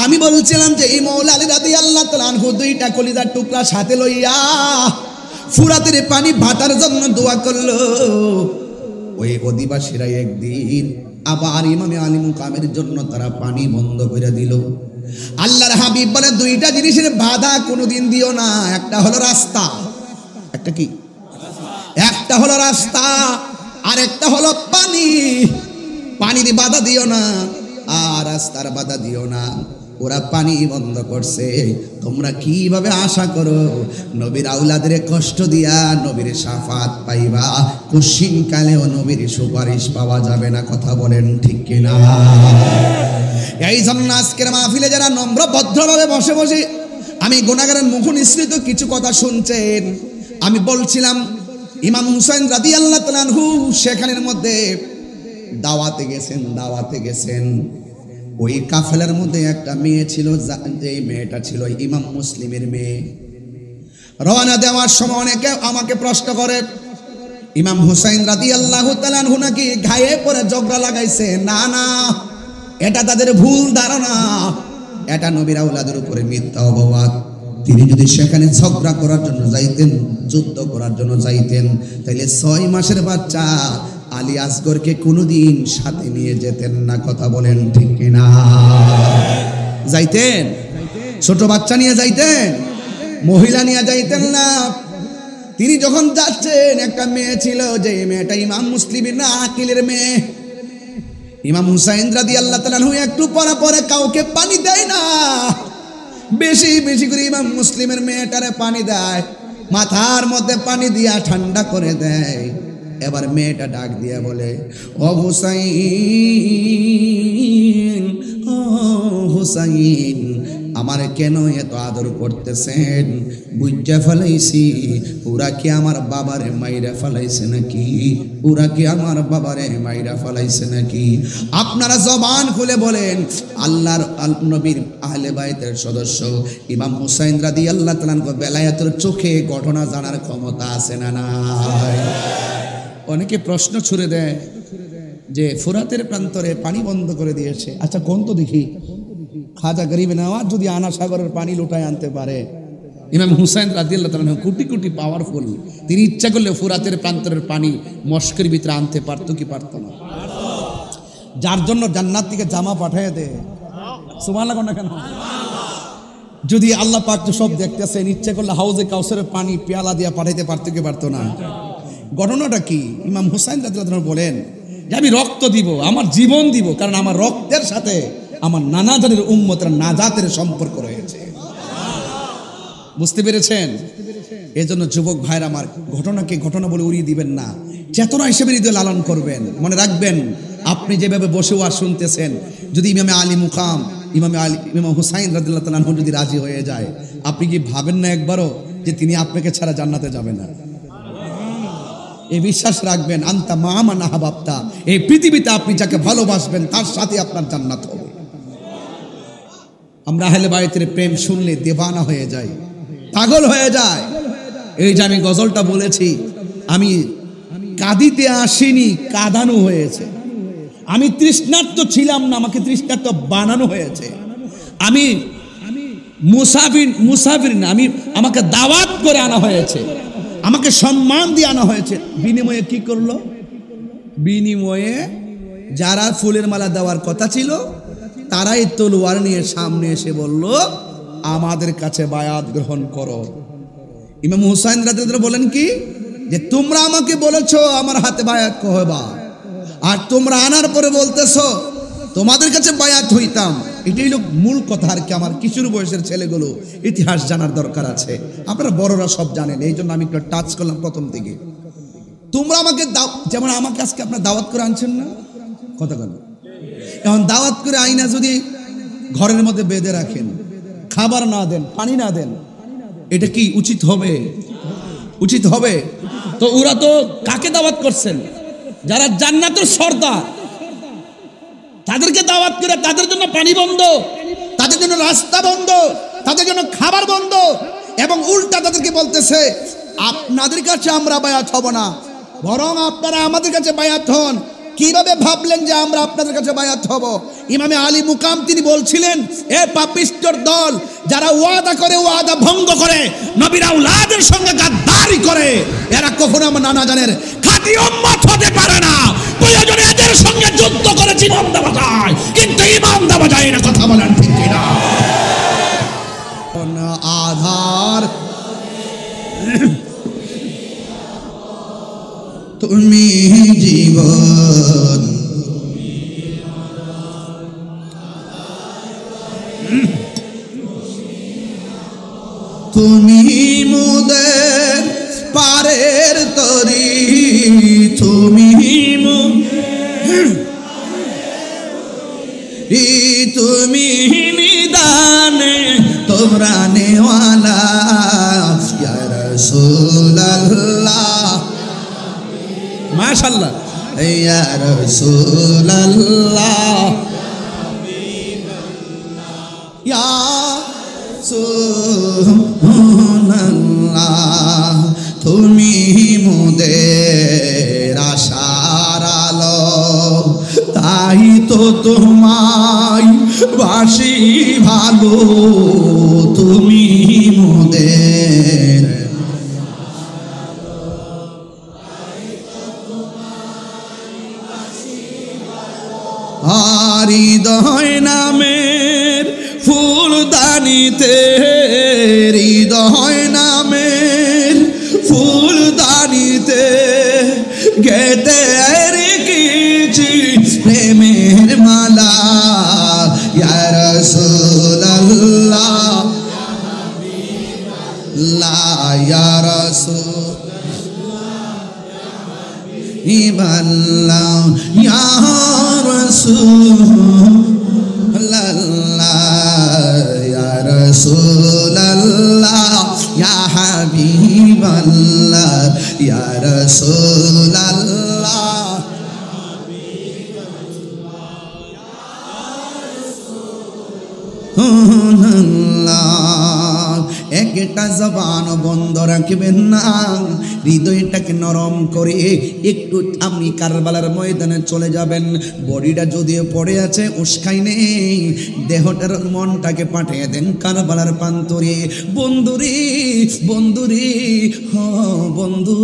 আমি বলছিলাম যে এই মৌলা আলী রাদিয়াল্লাহু তাআলা আনহু দুইটা কলিজার টুকরা সাথে লইয়া ফুরাতের পানি ভাটার জন্য দোয়া করলো। ওই অধিবাসীরা একদিন আবার ইমামে আলী মুকামের জন্য তারা পানি বন্ধ করে দিল। আল্লাহর হাবিব বলে দুইটা জিনিসের বাধা কোনোদিন দিও না। একটা হলো রাস্তা, একটা কি? একটা হলো রাস্তা, আর একটা হলো পানি। পানির বাধা দিও না, আর রাস্তার বাধা দিও না। ওরা পানি বন্ধ করছে, তোমরা কিভাবে আশা করো নবীর আওলাদের কষ্ট দিয়া নবীর শাফাত পাইবা? কুশিন কালেও নবীর সুপারিশ পাওয়া যাবে না। কথা বলেন ঠিক কিনা? এই জন্য আজকের মাহফিলে যারা নম্র ভদ্রভাবে বসে বসে আমি গুনাহগারের মুখ নিঃসৃত কিছু কথা শুনছেন, আমি বলছিলাম ইমাম হুসাইন রাদিয়াল্লাহু তাআলা আনহু সেখানের মধ্যে দাওয়াতে গেছেন। ওই কাফেলার মধ্যে একটা মেয়ে ছিল, যে মেয়েটা ছিল ইমাম মুসলিমের মেয়ে। রওনা দেওয়ার সময় অনেকে আমাকে প্রশ্ন করে, ইমাম হুসাইন রাদিয়াল্লাহু তাআলা আনহু নাকি গায়ে পরে ঝগড়া লাগাইছে? না না, এটা তাদের ভুল ধারণা, এটা নবীর আওলাদের উপরে মিথ্যা অপবাদ। তিনি যদি সেখানে ঝগড়া করার জন্য যাইতেন, যুদ্ধ করার জন্য যাইতেন, তাহলে 6 মাসের বাচ্চা আলী আসগরকে কোনোদিন সাথে নিয়ে যেতেন না। কথা বলেন ঠিক কিনা? যাইতেন? ছোট বাচ্চা নিয়ে যাইতেন, মহিলা নিয়ে যাইতেন না। তিনি যখন যাচ্ছেন, একটা মেয়ে ছিল, যে মেয়েটা ইমাম মুসলিমের না আকিলের মেয়ে। ইমাম হুসাইন রাদিয়াল্লাহু তাআলা আনহু একটু পরে পরে কাউকে পানি দেয় না, বেশি বেশি করে ইমাম মুসলিমের মেয়েটারে পানি দেয়, মাথার মধ্যে পানি দিয়া ঠান্ডা করে দেয়। এবার মেয়েটা ডাক দিয়া বলে, ও হুসাইন, ও হুসাইন, আমার কেন এত আদর করতেছেন? বুঝা ফেলাইছি, ওরা কি আমার বাবারে মাইরা ফেলাইছে নাকি? ওরা কি আমার বাবারে মাইরা ফেলাইছে নাকি? আপনারা জবান খুলে বলেন, আল্লাহর নবীর আহলে বাইতের সদস্য ইমাম হুসাইন রাদিয়াল্লাহু তাআলা আনহু বেলায়েতের চোখে ঘটনা জানার ক্ষমতা আছে না নাই? অনেকে প্রশ্ন ছুড়ে দেয় যে ফুরাতের প্রান্তরে পানি বন্ধ করে দিয়েছে। আচ্ছা কোন তো দেখি, খাজা গরিব নওয়াজ যদি আনা সাগরের পানি লুটায় আনতে পারে, ইমাম হুসাইন রাদিয়াল্লাহু তাআলা কোটি কোটি পাওয়ারফুল, তিনি ইচ্ছা করলে ফুরাতের প্রান্তরের পানি মস্কের ভিতরে আনতে পারতো কি পারতো না? যার জন্য জান্নাত থেকে জামা পাঠিয়ে দেয়, সুবহানাল্লাহ না কেন? যদি আল্লাহ পাক তো সব দেখতেছেন, ইচ্ছা করলে হাউজে কাউসারের পানি পেয়ালা দিয়া পাঠাইতে পারতো কি পারতো না? ঘটনাটা কি? ইমাম হুসাইন রাদিয়াল্লাহু তাআলা বলেন যে আমি রক্ত দিব, আমার জীবন দিব, কারণ আমার রক্তের সাথে আমার নানা জানের উম্মতের নাজাতের সম্পর্ক রয়েছে। বুঝতে পেরেছেন? এই জন্য যুবক ভাইরা আমার, ঘটনাকে ঘটনা বলে উড়িয়ে দিবেন না, চেতনা হিসেবে হৃদয় লালন করবেন। মনে রাখবেন, আপনি যেভাবে বসে ওয়াজ শুনতেছেন, যদি ইমামে আলী মুকাম ইমাম হুসাইন রাদিয়াল্লাহু তাআলা আনহু যদি রাজি হয়ে যায়, আপনি কি ভাবেন না একবারও যে তিনি আপনাকে ছাড়া জান্নাতে যাবেন না? এই বিশ্বাস রাখবেন, আনতা মা মান আহবাবতা, এই পৃথিবীতে আপনি যাকে ভালোবাসবেন তার সাথে আপনার জান্নাত হবে। আমরা আহলে বাইতের প্রেম শুনলে দেওয়ানা হয়ে যাই, পাগল হয়ে যায়। এই যে আমি গজলটা বলেছি, আমি কাঁদিতে আসিনি, কাঁদানো হয়েছে। আমি তৃষ্ণার্ত ছিলাম না, আমাকে তৃষ্ণার্ত বানানো হয়েছে। আমি মুসাফির না, আমাকে দাওয়াত করে আনা হয়েছে, আমাকে সম্মান দিয়ে আনা হয়েছে। বিনিময়ে কি করলো? বিনিময়ে যারা ফুলের মালা দেওয়ার কথা ছিল, তারাই তলোয়ার নিয়ে সামনে এসে বলল, আমাদের কাছে বায়াত গ্রহণ করো। ইমাম হুসাইন রাদিয়াল্লাহু তাআলা বলেন কি, যে তোমরা আমাকে বলেছো আমার হাতে বায়াত হবা, আর তোমরা আনার পরে বলতেছো তোমাদের কাছে বায়াত হইতাম। এটাই হলো মূল কথা। আর কি, আমার কিশোর বয়সের ছেলেগুলো ইতিহাস জানার দরকার আছে, আপনারা বড়রা সব জানেন, এই জন্য আমি একটু টাচ করলাম প্রথম থেকে। তোমরা আমাকে যেমন আমাকে আজকে আপনার দাওয়াত করে আনছেন না, কথা কেন? এখন দাওয়াত করে আইনা যদি ঘরের মধ্যে বেঁধে রাখেন, খাবার না দেন, পানি না দেন, এটা কি উচিত হবে? উচিত হবে? তো ওরা তো কাকে দাওয়াত করছেন? যারা জান্নাতের সর্দার, তাদেরকে দাওয়াত করে তাদের জন্য পানি বন্ধ, তাদের জন্য রাস্তা বন্ধ, তাদের জন্য খাবার বন্ধ, এবং উল্টা তাদেরকে বলতেছে আপনাদের কাছে আমরা বায়াত হব না, বরং আপনারা আমাদের কাছে বায়াত হন। কিভাবে ভাবলেন যে আমরা আপনাদের কাছে বায়াত হব? ইমামে আলী মুকাম তিনি বলছিলেন, এ পাপিষ্ঠর দল, যারা ওয়াদা করে ওয়াদা ভঙ্গ করে, নবীর আওলাদের সঙ্গে গাদ্দারি করে, এরা কখনো আমার নানা জানের খাঁটি উম্মত হতে পারে না। প্রয়োজনে এদের সঙ্গে যুদ্ধ করে জীবন দেওয়া যায়, কিন্তু ইমান দেওয়া যায় না। কথা বলেন ঠিক কিনা? আধার তুমি জীবন, তুমি মুদের পারের তরি, তুমি তুমি নিদানে তোমরা নেওয়ালা, ইয়া রাসূলুল্লাহ, মাশাআল্লাহ, ইয়া রাসূলুল্লাহ, ইয়া রাসূলুল্লাহ, তুমি মোদের আশার আলো, তাই তো তোমায় বাসি ভালো, তুমি মোদের হৃদয় নামের ফুলদানিতে, হৃদয় নামের ফুলদানিতে গেতে রেখেছি প্রেমের মালা, ইয়া রাসূলুল্লাহ, ইয়া রাসূলুল্লাহ, ইয়া রাসূলুল্লাহ, ইয়া রাসূলুল্লাহ, ইয়া হাবিবাল্লাহ, ইয়া রাসূলুল্লাহ। এক একটা জবান বন্ধ রাখবেন না, হৃদয়টাকে নরম করে একটু আপনি কারবালার ময়দানে চলে যাবেন। বডিটা যদিও পড়ে আছে, উস্কাই নেই, দেহটার মনটাকে পাঠিয়ে দেন কারবালার প্রান্তরে। বন্ধুরে বন্ধুরে হ বন্ধু,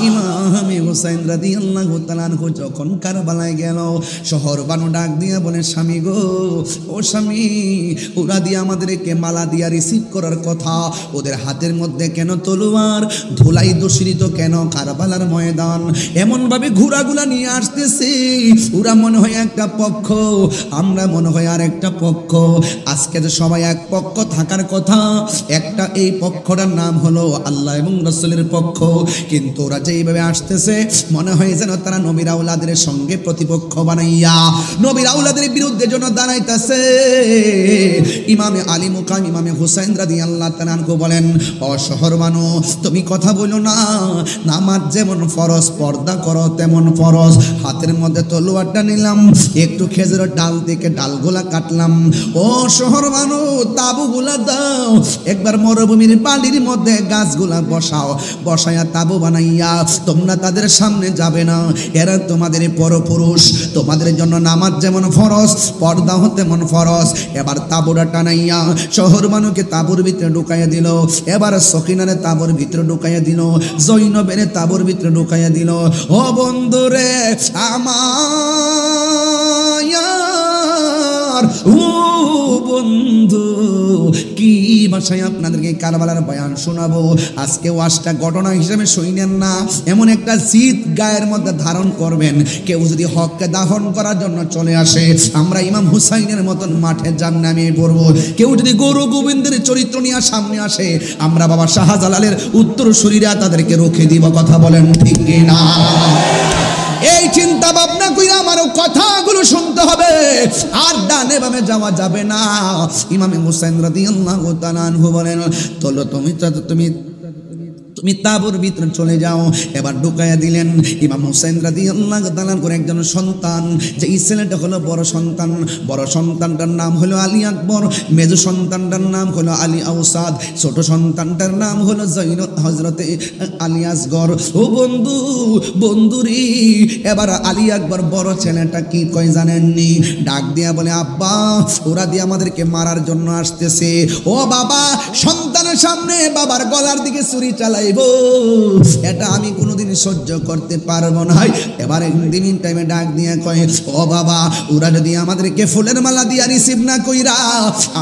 ইমামে হুসাইন রাদিয়াল্লাহু তাআলা আনহু যখন কারবালায় গেল, শহর বানু ডাক দিয়া বলে, স্বামী গো, ও স্বামী, ওরা দিয়ে আমাদেরকে মালা দিয়া রিসিভ করার কথা, ওদের হাতের মধ্যে কেন তলোয়ার, ধুলাই দূষিত কেন কারবালার ময়দান, এমনভাবে ঘোড়াগুলা নিয়ে আসতেছে, ওরা মনে হয় একটা পক্ষ, আমরা মনে হয় আর একটা পক্ষ। আজকে যে সবাই এক পক্ষ থাকার কথা, একটা এই পক্ষটার নাম হলো আল্লাহ এবং রাসূলের পক্ষ, কিন্তু ওরা যেইভাবে আসতেছে মনে হয় যেন তারা নবীর আওলাদের সঙ্গে প্রতিপক্ষ বানাইয়া নবীর আওলাদের বিরুদ্ধে যেন দাঁড়াইতেছে। ইমামে আলী মুকাম ইমামে হুসাইন রাদিয়াল্লাহু তাআলা আনহু বলেন, ও শহর বানু, তুমি কথা বলো না, নামাজ যেমন ফরজ, পর্দা করো তেমন ফরজ। হাতের মধ্যে তলোয়ারটা নিলাম, একটু খেজুরের ডাল থেকে ডালগুলা কাটলাম। ও শহর বানু, তাবুগুলা দাও, একবার মরুভূমির বালির মধ্যে গাছগুলা বসাও, বসায়া তাবু বানাইয়া তোমরা তাদের সামনে যাবে না, এরা তোমাদের পরপুরুষ, তোমাদের জন্য নামাজ যেমন ফরজ, পর্দাও তেমন ফরজ। এবার তাবুরা টানাইয়া শহর মানুষকে তাবুর ভিতরে ঢুকাইয়া দিল, এবার সকিনারে তাবুর ভিতরে ঢুকাইয়া দিল, জৈনবের তাবুর ভিতরে ঢুকাইয়া দিল। ও বন্ধুরে আমার, ও বন্ধু, কি ভাষায় আপনাদেরকে কারবালার বয়ান শোনাবো। আজকে ওয়াজটা ঘটনা হিসেবে শুনেন না, এমন একটা জিদ গায়ের মধ্যে ধারণ করবেন। কেউ যদি হককে দাফন করার জন্য চলে আসে, আমরা ইমাম হুসাইনের মতন মাঠে জান নামিয়ে পড়বো। কেউ যদি গৌর গোবিন্দের চরিত্র নিয়ে সামনে আসে, আমরা বাবা শাহজালালের উত্তরসূরিরা তাদেরকে রুখে দিব। কথা বলেন ঠিক কিনা? এই চিন্তা ভাবনা কইরা আমারও কথাগুলো শুনতে হবে, আর ডানে বামে যাওয়া যাবে না। ইমামে হুসাইন রাদিয়াল্লাহু তাআলা আনহু বলেন, চলো তুমি তাবুর ভিতরে চলে যাও। এবার ঢুকাইয়া দিলেন। ইমাম হুসাইন রাদিয়াল্লাহু তাআলা করে একজন সন্তান, যে এই ছেলেটা হলো বড় সন্তান, বড় সন্তানটার নাম হলো আলী আকবর, মেজো সন্তানটার নাম হলো আলী আউসাদ, ছোট সন্তানটার নাম হলো হযরতে আলী আসগর। ও বন্ধু, বন্ধুরি, এবার আলী আকবর বড় ছেলেটা কি কয় জানেননি? ডাক দিয়া বলে, আব্বা, ওরা দিয়ে আমাদেরকে মারার জন্য আসতেছে। ও বাবা, সন্তানের সামনে বাবার গলার দিকে ছুরি চালাই, এটা আমি কোনোদিন সহ্য করতে পারবো না। এবার একদিন টাইমে ডাক দিয়ে কয়, ও বাবা, ওরা যদি আমাদেরকে ফুলের মালা দিয়া রিসিভ না কইরা,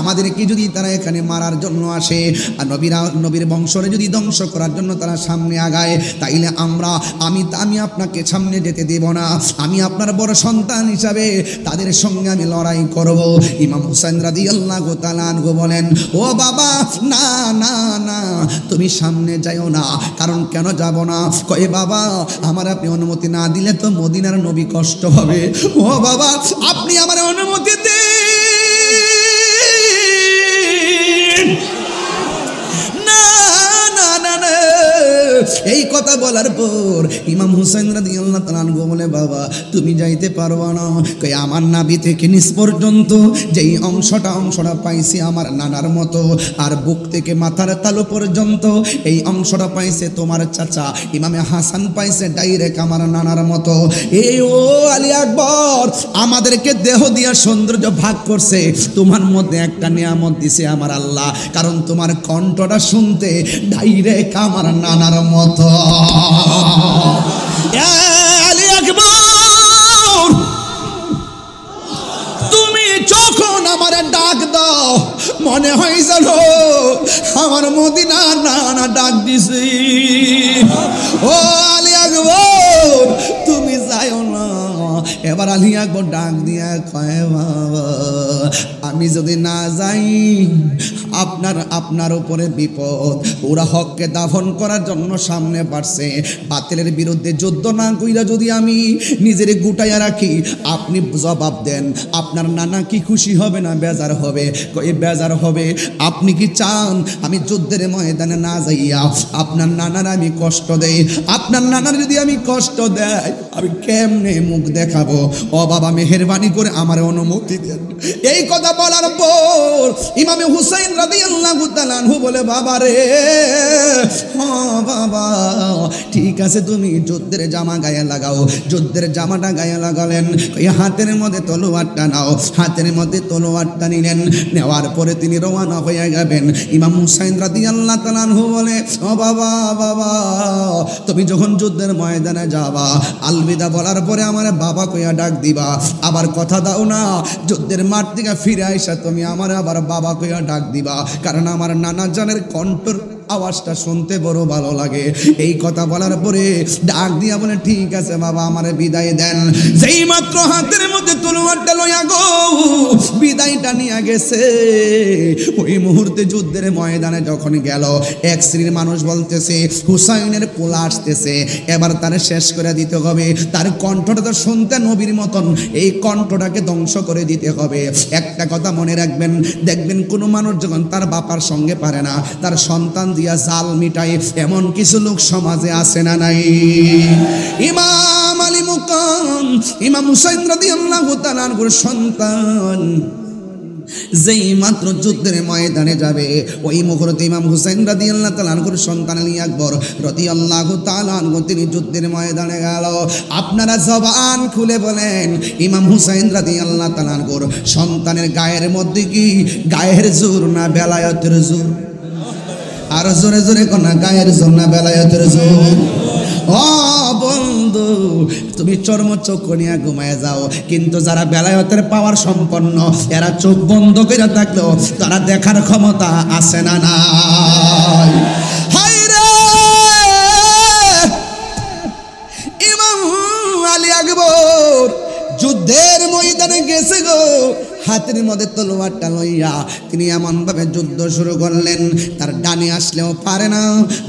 আমাদেরকে যদি তারা এখানে মারার জন্য আসে, আর নবীর বংশরে যদি ধ্বংস করার জন্য তারা সামনে আগায়, তাইলে আমি আপনাকে সামনে যেতে দেব না। আমি আপনার বড় সন্তান হিসাবে তাদের সঙ্গে আমি লড়াই করব। ইমাম হুসাইন রাদিয়াল্লাহু তাআলা আনহু বলেন, ও বাবা, না না না, তুমি সামনে যাইও না। কারণ কেন যাব না? কয়ে, বাবা, আমার আপনি অনুমতি না দিলে তো মদিনার নবী কষ্ট হবে। ও বাবা, আপনি আমার অনুমতি দিন। না না না না, এই কথা বলার পর ইমাম হুসাইন রাদিয়াল্লাহু তাআলা আনহু বলে, বাবা, তুমি যাইতে পারবা না। কই, আমার নাভি থেকে নিচ পর্যন্ত যেই অংশটা পাইছি আমার নানার মতো, আর বুক থেকে মাথার তালু পর্যন্ত এই অংশটা পাইছে তোমার চাচা ইমামে হাসান পাইছে ডাইরেক্ট আমার নানার মতো। এই ও আলী আকবর, আমাদেরকে দেহ দিয়া সৌন্দর্য ভাগ করছে, তোমার মধ্যে একটা নিয়ামত দিছে আমার আল্লাহ, কারণ তোমার কণ্ঠটা শুনতে ডাইরেক্ট আমার নানার মতো। আলী আকবর, তুমি যখন আমার ডাক দাও, মনে হয় জানো আমার মদিনা নানা ডাক দিছি। ও আলী আকবর, তুমি যাও না। এবার আলী আকবর ডাক দিয়া কয়, বাবা, আমি যদি না যাই, আপনার উপরে বিপদ। ওরা হককে দাফন করার জন্য সামনে বাড়ছে, বাতিলের বিরুদ্ধে যুদ্ধ না কইরা যদি আমি নিজের গুটাইয়া রাখি, আপনি জবাব দেন আপনার নানা কি খুশি হবে না বেজার হবে? কই বেজার হবে। আপনি কি চান আমি যুদ্ধের ময়দানে না যাইয়া আপনার নানার আমি কষ্ট দেই? আপনার নানার যদি আমি কষ্ট দেয় আমি কেমনে মুখ দেখাবো? ও বাবা মেহেরবানি করে আমার অনুমতি দেন। এই কথা বলার পর ইমামে হুসাইন রাদিয়াল্লাহু তাআলা আনহু বলে, বাবা রে, হ্যাঁ বাবা ঠিক আছে, তুমি যুদ্ধের জামা গায়ে লাগাও। যুদ্ধের জামাটা গায়ে লাগালেন, হাতের মধ্যে তলোয়ারটা নাও। হাতের মধ্যে তলোয়ারটা নিলেন, নেওয়ার পরে তিনি রওনা হয়ে যাবেন। ইমাম হুসাইন রাদিয়াল্লাহু তাআলা আনহু বলে, ও বাবা বাবা, তুমি যখন যুদ্ধের ময়দানে যাবা আলবিদা বলার পরে আমার বাবা কইয়া ডাক দিবা। আবার কথা দাও না যুদ্ধের মাঠ থেকে ফিরে আইসা তুমি আমার আবার বাবা কইয়া ডাক দিবা, কারণ আমার নানা জানের কণ্ঠর আওয়াজটা শুনতে বড় ভালো লাগে। এই কথা বলার পরে ডাক দিয়া বলে, ঠিক আছে বাবা আমারে বিদায় দেন। যেই মাত্র হাতের মধ্যে তলোয়ারটা লইয়া গো বিদায়টা নিয়ে গেছে, ওই মুহূর্তে যুদ্ধের ময়দানে যখন গেল, এক শ্রেণীর মানুষ বলতেছে হুসাইনের পোলা আসতেছে, এবার তারে শেষ করে দিতে হবে। তার কণ্ঠটা তো শুনতে নবীর মতন, এই কণ্ঠটাকে ধ্বংস করে দিতে হবে। একটা কথা মনে রাখবেন, দেখবেন কোনো মানুষ যখন তার বাবার সঙ্গে পারে না, তার সন্তান দিয়া জাল মিটাই, এমন কিছু লোক সমাজে আছে না নাই? ইমাম আলী মুকাম ইমাম হুসাইন রাদিয়াল্লাহু তাআলা আনহুর সন্তান যেই মাত্র যুদ্ধের ময়দানে যাবে, ওই মুহূর্তে ইমাম হুসাইন রাদিয়াল্লাহু তাআলা আনহুর সন্তান আলী আকবর রাদিয়াল্লাহু তাআলা আনহু তিনি যুদ্ধের ময়দানে গেল। আপনারা জবান খুলে বলেন, ইমাম হুসাইন রাদিয়াল্লাহু তাআলা আনহুর সন্তানের গায়ের মধ্যে কি গায়ের জোর না বেলায়েতের জোর? আর জোরে জোরে কোনা, গায়ের জোর না বেলায়েতের জোর? ও বন্ধু, তুমি চর্ম চোখ নিয়ে ঘুমায় যাও, কিন্তু যারা বেলায়েতের পাওয়ার সম্পন্ন এরা চোখ বন্ধ করে থাকলেও তারা দেখার ক্ষমতা আছে না নাই? হায় রে, ইমাম আলী আকবর যুদ্ধের ময়দানে গেছে গো, হাতের মধ্যে তলোয়ারটা লইয়া তিনি এমনভাবে যুদ্ধ শুরু করলেন, তার ডানে আসলেও পারে না,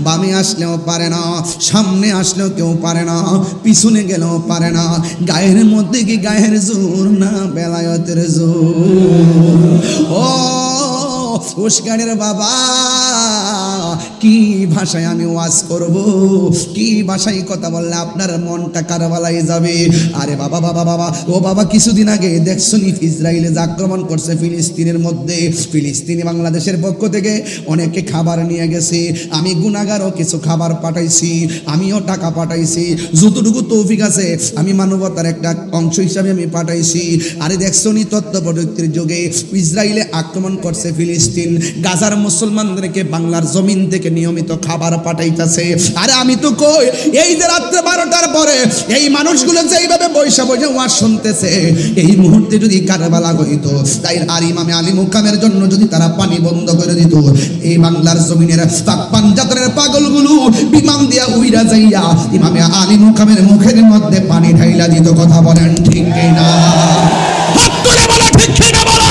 বামে আসলেও পারে না, সামনে আসলেও কেউ পারে না, পিছনে গেলেও পারে না। গায়ের মধ্যে কি গায়ের জোর না বেলায়েতের জোর? ও উস্কানের বাবা, কি ভাষায় আমি ওয়াজ করব, কি ভাষায় কথা বললে আপনার মনটা কারবালাই যাবে? আরে বাবা বাবা বাবা, ও বাবা, কিছুদিন আগে দেখছনি ইসরায়েলে যে আক্রমণ করছে ফিলিস্তিনের মধ্যে, ফিলিস্তিনি বাংলাদেশের পক্ষ থেকে অনেকে খাবার নিয়ে গেছে, আমি গুনাহগারও কিছু খাবার পাঠাইছি, আমিও টাকা পাঠাইছি, যতটুকু তৌফিক আছে আমি মানবতার একটা অংশ হিসাবে আমি পাঠাইছি। আরে দেখছনি তথ্য প্রযুক্তির যুগে ইসরায়েলে আক্রমণ করছে ফিলিস্তিন, গাজার মুসলমানদেরকে বাংলার জমিন থেকে নিয়মিত খাবার পাঠাইতেছে। আরে আমি তো কই, এই যে রাত্রে 12টার পরে এই মানুষগুলো যেইভাবে বৈশা বৈশা ওয়াজ শুনতেছে, এই মুহূর্তে যদি কারবালা হইতো, তাই আর ইমামে আলী মুকামের জন্য যদি তারা পানি বন্ধ করে দিত, এই বাংলার জমিনের পাঞ্জাতের পাগলগুলো বিমান দিয়া উইরা যাইয়া ইমামে আলী মুকামের মুখের মধ্যে পানি ঢাইলা দিত। কথা বলেন ঠিক না? হাত তুলে বলো ঠিক না বলো।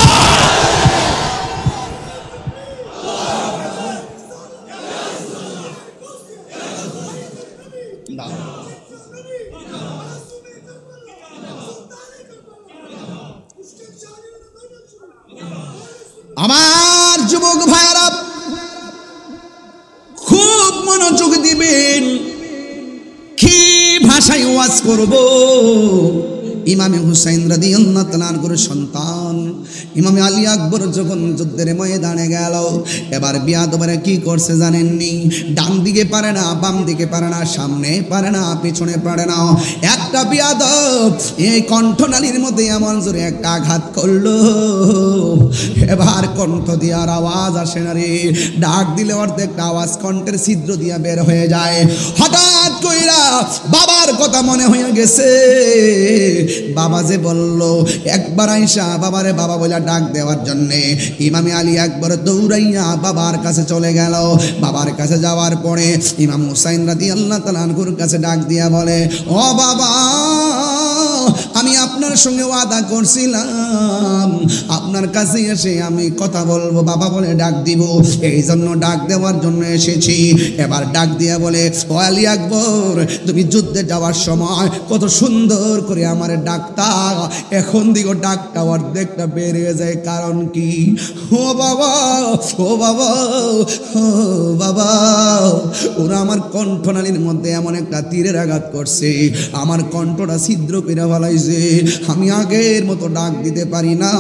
আমার যুবক ভাইরা খুব মনোযোগ দিবেন, কি ভাষায় ওয়াজ করব। ইমামে হুসাইন রাদিয়াল্লাহু তাআলা আনহুর সন্তান ইমামে আলী আকবর যখন যুদ্ধের ময়দানে গেল, এবার বিয়াদবরা কি করছে জানেননি? ডান দিকে পারে না, বাম দিকে পারে না, সামনে পারে না, পিছনে পারে না। একটা বিয়াদব এই কণ্ঠনালীর মধ্যে এমন জোরে একটা আঘাত করলো, এবার কণ্ঠ দিয়ে আর আওয়াজ আসে না রে, ডাক দিলে অর্ধেকটা আওয়াজ কণ্ঠের ছিদ্র দিয়ে বের হয়ে যায়। হঠাৎ কইরা বাবার কথা মনে হয়ে গেছে, বাবা যে বলল একবার আইসা বাবারে বাবা বলে ডাক দেওয়ার জন্যে, ইমামে আলী আকবর দৌড়াইয়া বাবার কাছে চলে গেল। বাবার কাছে যাওয়ার পরে ইমাম হুসাইন রাদিয়াল্লাহু তাআলা আনহুর কাছে ডাক দিয়া বলে, ও বাবা, আমি আপনার আপনার সঙ্গে ওয়াদা করছিলাম আপনার কাছে এসে আমি কথা বলবো, বাবা বলে ডাক দিব, এই জন্য ডাক দেওয়ার জন্য এসেছি। এবার ডাক দিয়া বলে, ও আলী আকবর, তুমি যুদ্ধে যাওয়ার সময় কত সুন্দর করে আমার ডাকতা, এখন দিকে ডাকটা অর্ধেকটা বেরিয়ে যায়, কারণ কি? ও বাবা, ও বাবা, ও বাবা, ওরা আমার কণ্ঠনালীর মধ্যে এমন একটা তীরের আঘাত করছে, আমার কণ্ঠটা ছিদ্র করে ফেলাইছে, আমি আগের মতো ডাক দিতে পারি না,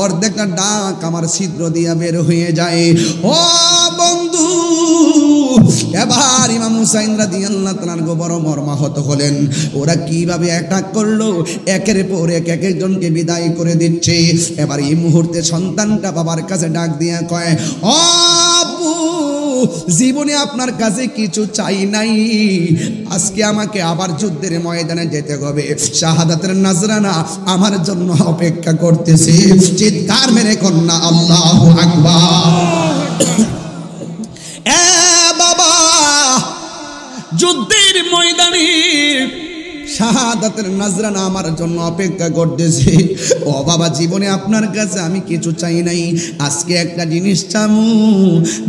অর্ধেকটা ডাক আমার ছিদ্র দিয়া বের হয়ে যায়। ও বন্ধু, এবার ইমাম হুসাইন রাদিয়াল্লাহু তাআলা বড় মর্মাহত হলেন। ওরা কিভাবে অ্যাটাক করলো, একের পর এক একজনকে বিদায় করে দিচ্ছে। এবার এই মুহূর্তে সন্তানটা বাবার কাছে ডাক দিয়া কয়, ও আব্বু, জীবনে আপনার কাছে কিছু চাই নাই, আজকে আমাকে আবার যুদ্ধের ময়দানে যেতে হবে, শাহাদাতের নজরানা আমার জন্য অপেক্ষা করতেছে। চিৎকার মেরে কন্যা আল্লাহু আকবার। বাবা, যুদ্ধের ময়দানে শাহাদাতের নজরানা আমার জন্য অপেক্ষা করতেছে। ও বাবা, জীবনে আপনার কাছে আমি কিছু চাই নাই, আজকে একটা জিনিস চামু,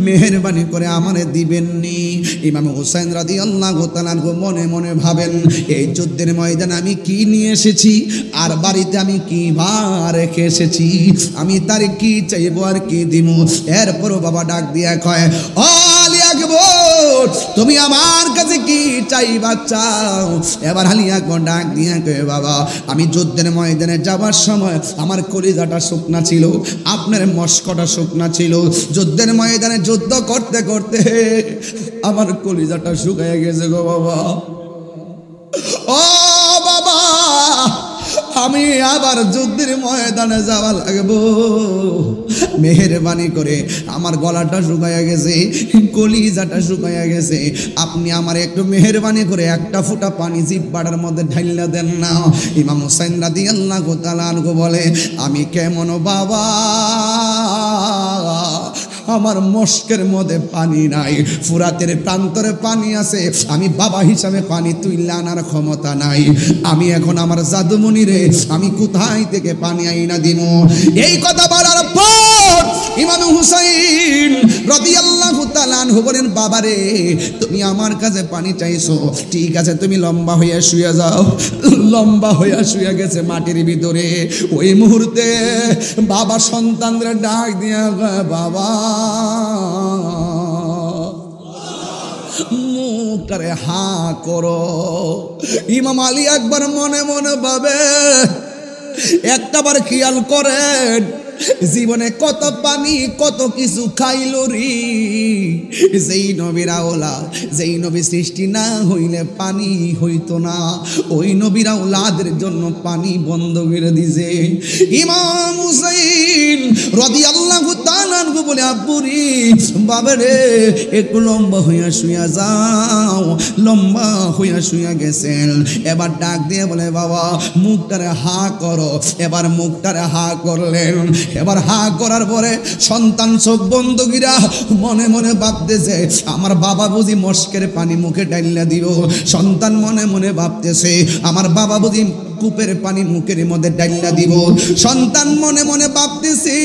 মেহেরবানি করে আমারে দিবেননি। ইমাম হুসাইন রাদিয়াল্লাহু তাআলা মনে মনে ভাবেন, এই যুদ্ধের ময়দানে আমি কি নিয়ে এসেছি, আর বাড়িতে আমি কি ভার রেখে এসেছি, আমি তার কি চাইবো আর কি দিব। এরপরও বাবা ডাক দিয়া কয়, ও আলী আকবর, তুমি আমার কাছে কি চাইবা চাও। এবার আলী আকবর ডাক দিয়া কয়, বাবা, আমি যুদ্ধের ময়দানে যাবার সময় আমার কলিজাটা শুকনা ছিল, আপনার মস্কটা শুকনা ছিল, যুদ্ধের ময়দানে যুদ্ধ করতে করতে আমার কলিজাটা শুকায় গেছে গো বাবা। ও বাবা, আমি আবার যুদ্ধের ময়দানে যাওয়া লাগবো, মেহেরবানি করে, আমার গলাটা শুকায়া গেছে, কলিজাটা শুকায়া গেছে, আপনি আমার একটু মেহেরবানি করে একটা ফোঁটা পানি জিহ্বার মধ্যে ঢাইলা দেন না। ইমাম হুসাইন রাদিয়াল্লাহু তাআলা বলে, আমি কেমন বাবা, আমার মস্কের মধ্যে পানি নাই, ফুরাতের প্রান্তরে পানি আছে, আমি বাবা হিসাবে পানি তুইলা আনার ক্ষমতা নাই, আমি এখন আমার জাদুমণি রে আমি কোথায় থেকে পানি আইনা দিব। এই কথা বলার পর ইমাম হুসাইন রাদিয়াল্লাহু তাআলা আনহু বলেন, বাবা রে, তুমি আমার কাছে পানি চাইছো, ঠিক আছে, তুমি লম্বা হইয়া শুয়ে যাও। লম্বা হইয়া শুয়ে গেছে মাটির ভিতরে। ওই মুহূর্তে বাবা সন্তানদের ডাক দিয়া, বাবা, মুখটারে হা করো। ইমাম আলী আকবর মনে মনে ভাবে, একটাবার খেয়াল করেন, জীবনে কত পানি কত কিছু খাইল রে, যেই নবীর আওলাদ, যেই নবী সৃষ্টি না হইলে পানি হইতো না, ওই নবীর আওলাদের জন্য পানি বন্ধ করে দিছে। ইমাম হুসাইন রাদিয়াল্লাহু তাআলা বলে, আব্বুরি, বাবা রে, একটু লম্বা হইয়া শুয়া যাও। লম্বা হইয়া শুয়া গেছেন। এবার ডাক দিয়ে বলে, বাবা, মুখটারে হা করো। এবার মুখটারে হা করলেন। এবার হা করার পরে সন্তান চোখ বন্ধ কইরা মনে মনে ভাবতেছে, আমার বাবা বুঝি মস্কের পানি মুখে ঢাইলা দিব। সন্তান মনে মনে ভাবতেছে, আমার বাবা বুঝি কূপের পানি মুখের মধ্যে ঢাইলা দিব। সন্তান মনে মনে ভাবতেছে,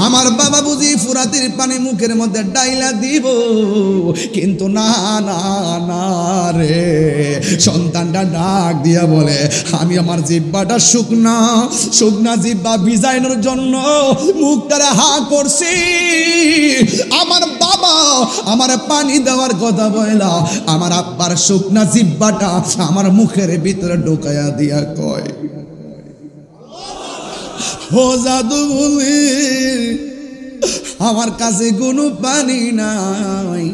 আমার বাবা বুঝি ফুরাতের পানি মুখের মধ্যে ঢাইলা দিব। কিন্তু না না না রে, সন্তানটা ডাক দিয়া বলে, আমি আমার জিহ্বাটা শুকনা শুকনা জিহ্বা ভিজাইনোর জন্য মুখটারে হা করছি। আমার বাবা আমার পানি দেওয়ার কথা বলা, আমার আব্বার শুকনা জিহ্বাটা আমার মুখের ভিতরে ঢোকায়া দিয়া কয়, ও জাদু বলি, আমার কাছে কোনো পানি নাই,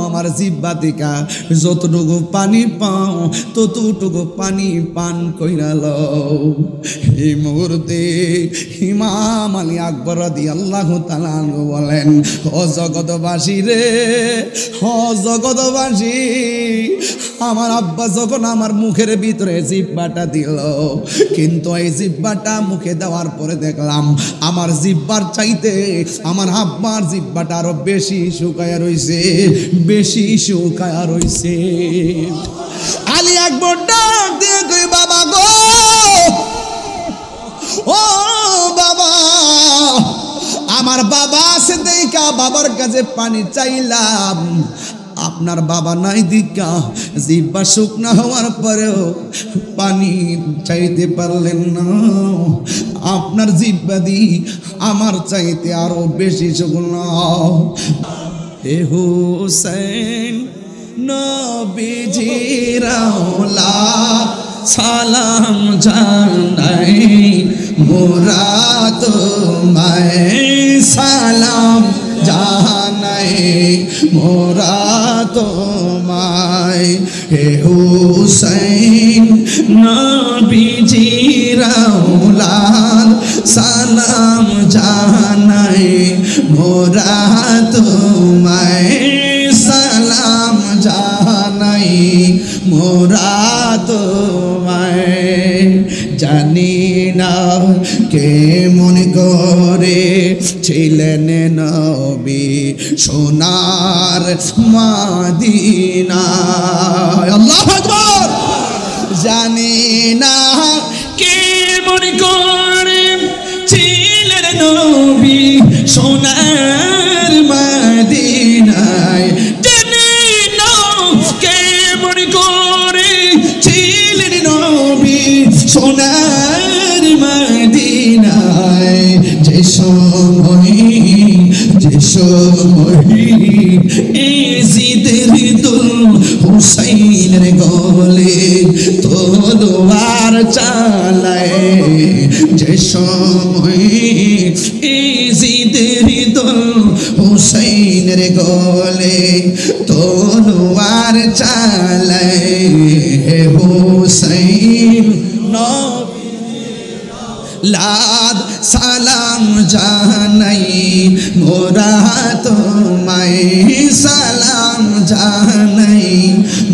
আমার জিহ্বা থেকে যতটুকু পানি পাও ততটুকু পানি পান কইরা লও। এই মুহূর্তে ইমাম আলী আকবর রাদিয়াল্লাহু তাআলা আনহু বলেন, ও জগৎবাসী রে, ও জগৎবাসী, আমার আব্বা যখন আমার মুখের ভিতরে জিহ্বাটা দিল, কিন্তু এই জিহ্বাটা মুখে দেওয়ার পরে দেখলাম আমার জিহ্বার চাইতে আমার আব্বার জিহ্বাটা আরো বেশি শুকায়া রইছে, বেশি শুকায়া রইছে। আলী আকবর ডাক দিয়ে কই, বাবা গো, আমার বাবা আছে দেখা বাবার কাছে পানি চাইলাম, আপনার বাবা নাই দিকা জিহ্বা শুকনা হওয়ার পরেও পানি চাইতে পারলেন না। আপনার জিহ্বা দি আমার চাইতে আরো বেশি শুকনো। হে হুসেন নবীজির আওলাদ সালাম জানাই মোরা তোমায়, সালাম জানাই মোরা তোমায়। হে হুসেন নবীজির আওলাদ সালাম জানাই মোরা তোমায়, সালাম জানাই মোরা তোমায়। জানি না কে মনে করে ছিলেন নবী সোনার মদিনায়। আল্লাহু আকবার। জানি না কে মনে করে ছিলেন নবী সোনার মদিনায়। জানি না কে মনে করে ছিলেন নবী সোনার মদিনায়। যে সময় এজিদের দুল হুসাইনের গলে তলোয়ার চালায়, যে সময় এজিদের দুল হুসাইনের গলে তলোয়ার চালায়। হে হুসাইন লাদ সালাম জানাই মোরা তোমায়, সালাম জানাই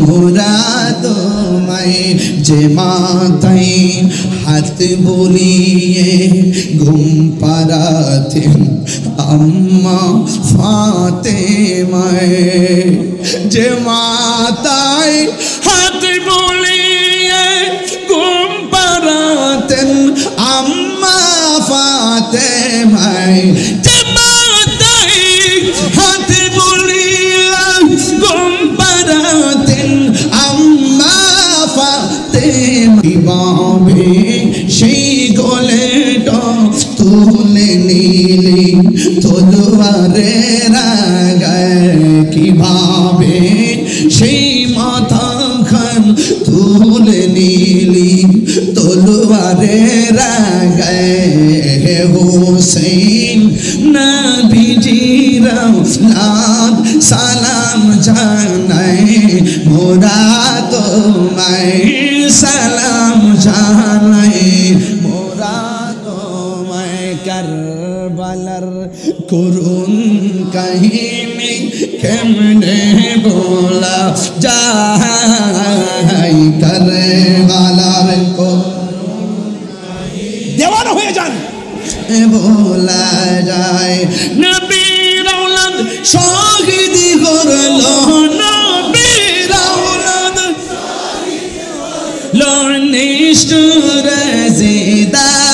মোরা তোমায়। যে মাথায় হাত বুলিয়ে ঘুম পাড়াতেন আম্মা ফাতেমায়, যে মাথায় হাত বুলিয়ে ঘুম পাড়াতেন আম্মা ফাতেমায়, যে মাথায় হাত বুলিয়ে ঘুম পাড়াতেন আম্মা ফাতেমায়। সেই গলেটা তুলে নিলি তলোয়ারের আগায়, কিভাবে সেই মাথা খান তুলে নিলি তলোয়ারের আগায়। হে হুসেন নবীজির আওলাদ সালাম জানাই মোরা তোমায়, সালাম জানাই মোরা তোমায়। কারবালার করুণ কাহিনী কেমনে বলা যায়, কারবালার দেওয়ানা হয়ে যান বলা যায়। নবীর আওলাদ শহীদ করল, নবীর আওলাদ নিষ্ঠুর জিদায়।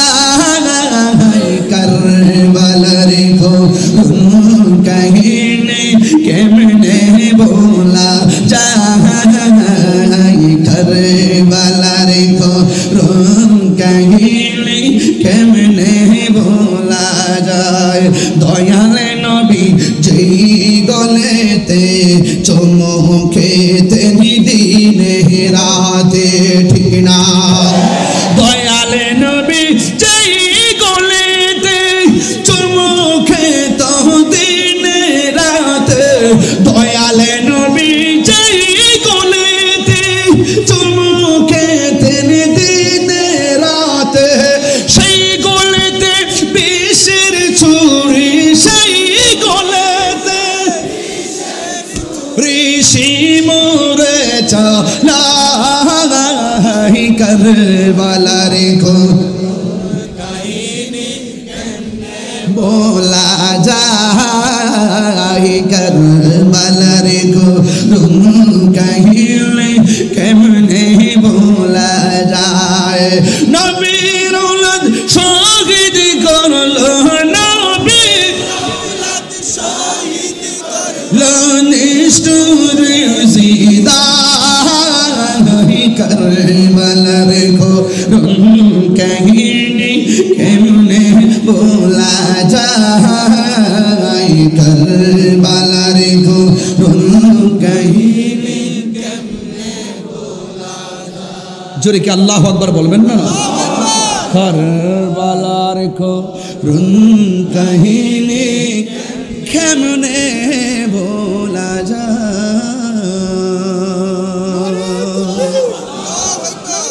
কারবালার করুণ কাহিনী কেমনে বলা যায়, কারবালার করুণ কাহিনী কেমনে বলা যায়। দয়ালে নবী যেই গলেতে চমকেতে দিনে রাতে, ঠিক না? দয়ালে নবী যেই গলেতে চমকেত দিনে রাতে, দয়ালে নবী যেই গলেতে চমকেতে দিনে রাতে, সেই গলেতে বিষের ছুরি, সেই গলেতে ঋষি মোরে চালাই কারবালার কাহিনী बोला जाए करबलार गुरुम कहिले केमने बोला जाए नबीर औलाद शहीद करलो नबी কারবালার করুণ কাহিনী কেমনে ভোলা যায় কারবালার করুণ কাহিনী জোরে কি আল্লাহু আকবার বলবেন না কারবালার করুণ কাহিনী কেমনে